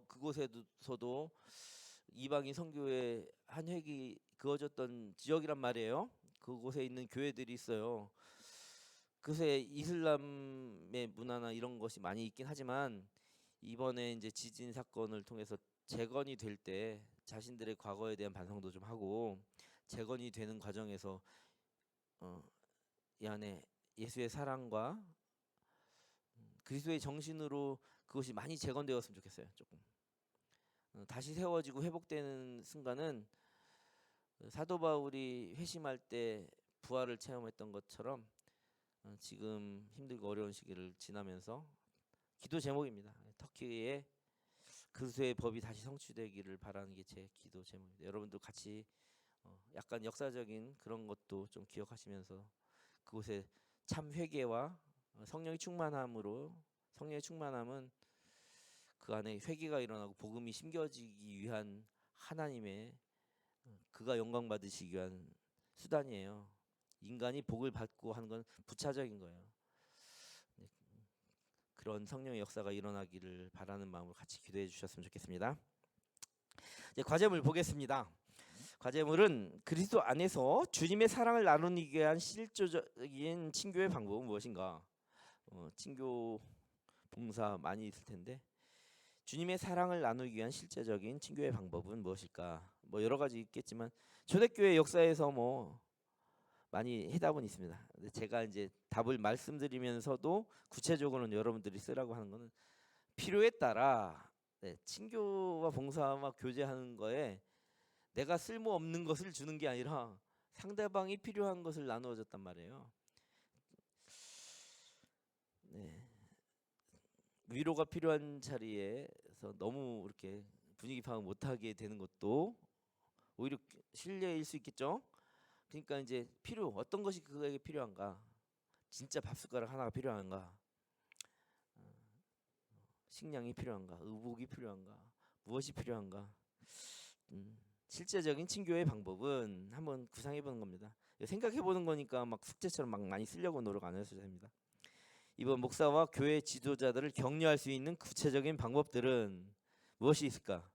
그곳에서도 이방인 선교의 한 획이 그어졌던 지역이란 말이에요. 그곳에 있는 교회들이 있어요. 그새 이슬람의 문화나 이런 것이 많이 있긴 하지만, 이번에 이제 지진 사건을 통해서 재건이 될 때 자신들의 과거에 대한 반성도 좀 하고, 재건이 되는 과정에서 이 안에 예수의 사랑과 그리스도의 정신으로 그것이 많이 재건되었으면 좋겠어요. 조금 다시 세워지고 회복되는 순간은 사도 바울이 회심할 때 부활을 체험했던 것처럼 지금 힘들고 어려운 시기를 지나면서 기도 제목입니다. 터키의 그리스도의 법이 다시 성취되기를 바라는 게 제 기도 제목입니다. 여러분도 같이 약간 역사적인 그런 것도 좀 기억하시면서 그곳에 참 회개와 성령의 충만함으로, 성령의 충만함은 그 안에 회개가 일어나고 복음이 심겨지기 위한 하나님의, 그가 영광 받으시기 위한 수단이에요. 인간이 복을 받고 하는 건 부차적인 거예요. 그런 성령의 역사가 일어나기를 바라는 마음으로 같이 기도해 주셨으면 좋겠습니다. 이제 과제물 보겠습니다. 과제물은 그리스도 안에서 주님의 사랑을 나누기 위한 실질적인 친교의 방법은 무엇인가? 친교 봉사 많이 있을 텐데, 주님의 사랑을 나누기 위한 실제적인 친교의 방법은 무엇일까? 뭐 여러 가지 있겠지만 초대교회 역사에서 뭐 많이 해답은 있습니다. 근데 제가 이제 답을 말씀드리면서도 구체적으로는 여러분들이 쓰라고 하는 거는, 필요에 따라 친교와 봉사와 교제하는 거에 내가 쓸모없는 것을 주는 게 아니라 상대방이 필요한 것을 나누어 줬단 말이에요. 네. 위로가 필요한 자리에서 너무 이렇게 분위기 파악 못하게 되는 것도 오히려 실례일 수 있겠죠. 그러니까 이제 어떤 것이 그에게 필요한가? 진짜 밥숟가락 하나가 필요한가? 식량이 필요한가? 의복이 필요한가? 무엇이 필요한가? 실제적인 친교의 방법은 한번 구상해 보는 겁니다. 생각해 보는 거니까 막 숙제처럼 막 많이 쓰려고 노력 안 해도 됩니다. 이번 목사와 교회 지도자들을 격려할 수 있는 구체적인 방법들은 무엇이 있을까?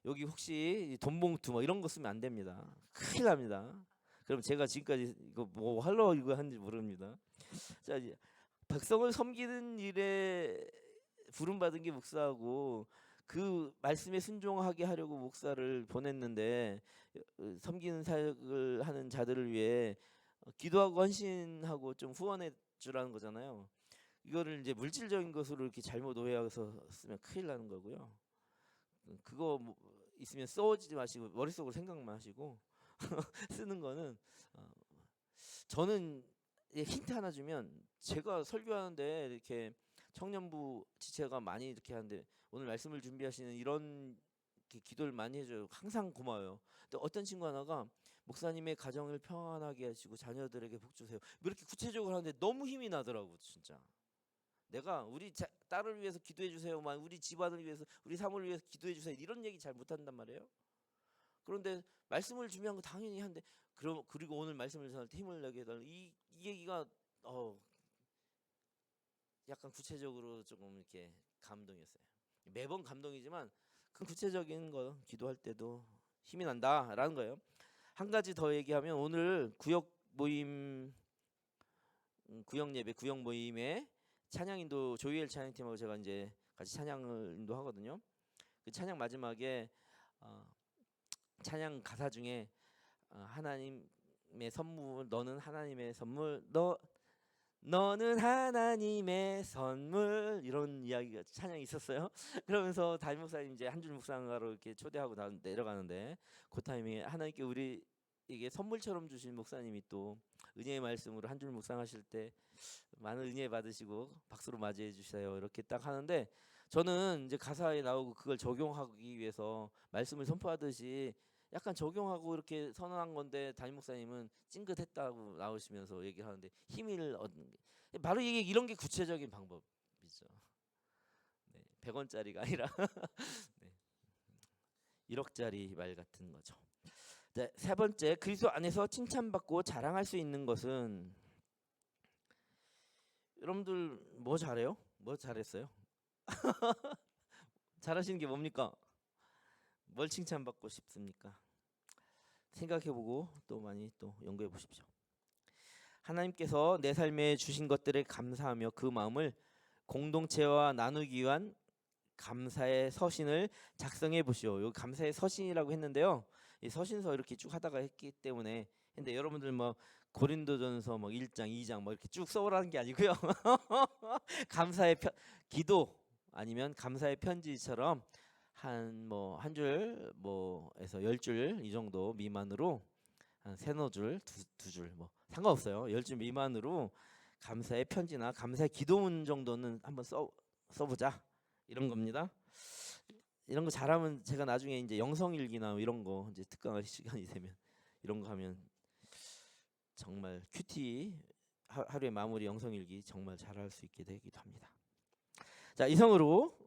여기 혹시 돈 봉투 뭐 이런 거 쓰면 안 됩니다. 큰일 납니다. 그럼 제가 지금까지 이거 뭐 하려고 이거 하는지 모릅니다. 자, 이제 백성을 섬기는 일에 부름받은 게 목사하고, 그 말씀에 순종하게 하려고 목사를 보냈는데 섬기는 사역을 하는 자들을 위해 기도하고 헌신하고 좀 후원해 주라는 거잖아요. 이거를 이제 물질적인 것으로 이렇게 잘못 오해해서 쓰면 큰일 나는 거고요. 그거 뭐 있으면 써오지 마시고 머릿속으로 생각만 하시고 쓰는 거는 저는 힌트 하나 주면, 제가 설교하는데 이렇게 청년부 지체가 많이 이렇게 하는데 오늘 말씀을 준비하시는 이런 기도를 많이 해줘요. 항상 고마워요. 근데 어떤 친구 하나가 목사님의 가정을 평안하게 하시고 자녀들에게 복 주세요, 뭐 이렇게 구체적으로 하는데 너무 힘이 나더라고. 진짜 내가 우리 딸을 위해서 기도해 주세요, 우리 집안을 위해서, 우리 사모를 위해서 기도해 주세요, 이런 얘기 잘 못한단 말이에요. 그런데 말씀을 준비한 거 당연히 한데, 그리고 오늘 말씀을 전할 때 힘을 내게 해달라, 이 얘기가 약간 구체적으로 조금 이렇게 감동이었어요. 매번 감동이지만 그 구체적인 거 기도할 때도 힘이 난다라는 거예요. 한 가지 더 얘기하면, 오늘 구역 예배, 구역 모임에 찬양인도 조이엘 찬양팀하고 제가 이제 같이 찬양을 인도하거든요. 그 찬양 마지막에 찬양 가사 중에 하나님의 선물, 너는 하나님의 선물, 너는 하나님의 선물, 이런 이야기가 찬양이 있었어요. 그러면서 담임 목사님 이제 한 줄 묵상하러 이렇게 초대하고 내려가는데, 그 타이밍에 하나님께 우리에게 선물처럼 주신 목사님이 또 은혜의 말씀으로 한 줄 묵상하실 때 많은 은혜 받으시고 박수로 맞이해 주세요, 이렇게 딱 하는데, 저는 이제 가사에 나오고 그걸 적용하기 위해서 말씀을 선포하듯이 약간 적용하고 이렇게 선언한 건데, 담임 목사님은 찡긋했다고 나오시면서 얘기하는데 힘을 얻는 게 바로 이런 게 구체적인 방법이죠. 네, 100원짜리가 아니라 네, 1억짜리 말 같은 거죠. 네, 세 번째, 그리스도 안에서 칭찬받고 자랑할 수 있는 것은, 여러분들 뭐 잘해요? 뭐 잘했어요? 잘하시는 게 뭡니까? 뭘 칭찬받고 싶습니까? 생각해보고 또 많이 또 연구해 보십시오. 하나님께서 내 삶에 주신 것들에 감사하며 그 마음을 공동체와 나누기 위한 감사의 서신을 작성해 보시오. 여기 감사의 서신이라고 했는데요, 이 서신서 이렇게 쭉 하다가 했기 때문에, 근데 여러분들 뭐 고린도전서 1장 2장 이렇게 쭉 써오라는 게 아니고요. 감사의 기도 아니면 감사의 편지처럼 한 줄 에서 10줄 이 정도 미만으로, 한 세너 줄, 두 줄 상관없어요. 10줄 미만으로 감사의 편지나 감사의 기도문 정도는 한번 써보자, 이런 겁니다. 이런 거 잘하면 제가 나중에 이제 영성일기나 이런 거 이제 특강할 시간이 되면 이런 거 하면 정말 큐티 하루의 마무리 영성일기 정말 잘할 수 있게 되기도 합니다. 자, 이상으로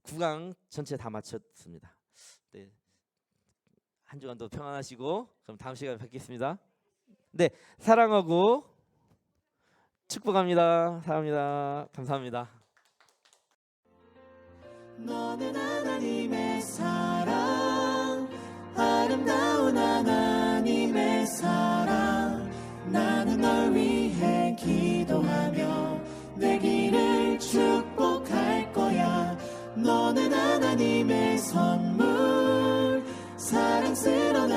9강 전체 다 마쳤습니다. 네, 한 주간도 평안하시고, 그럼 다음 시간에 뵙겠습니다. 네, 사랑하고 축복합니다. 사랑합니다. 감사합니다. 너는 하나님의 사랑, 아름다운 하나님의 사랑. 나는 널 위해 기도하며 내 길을 축복할 거야. 너는 하나님의 선물, 사랑스러운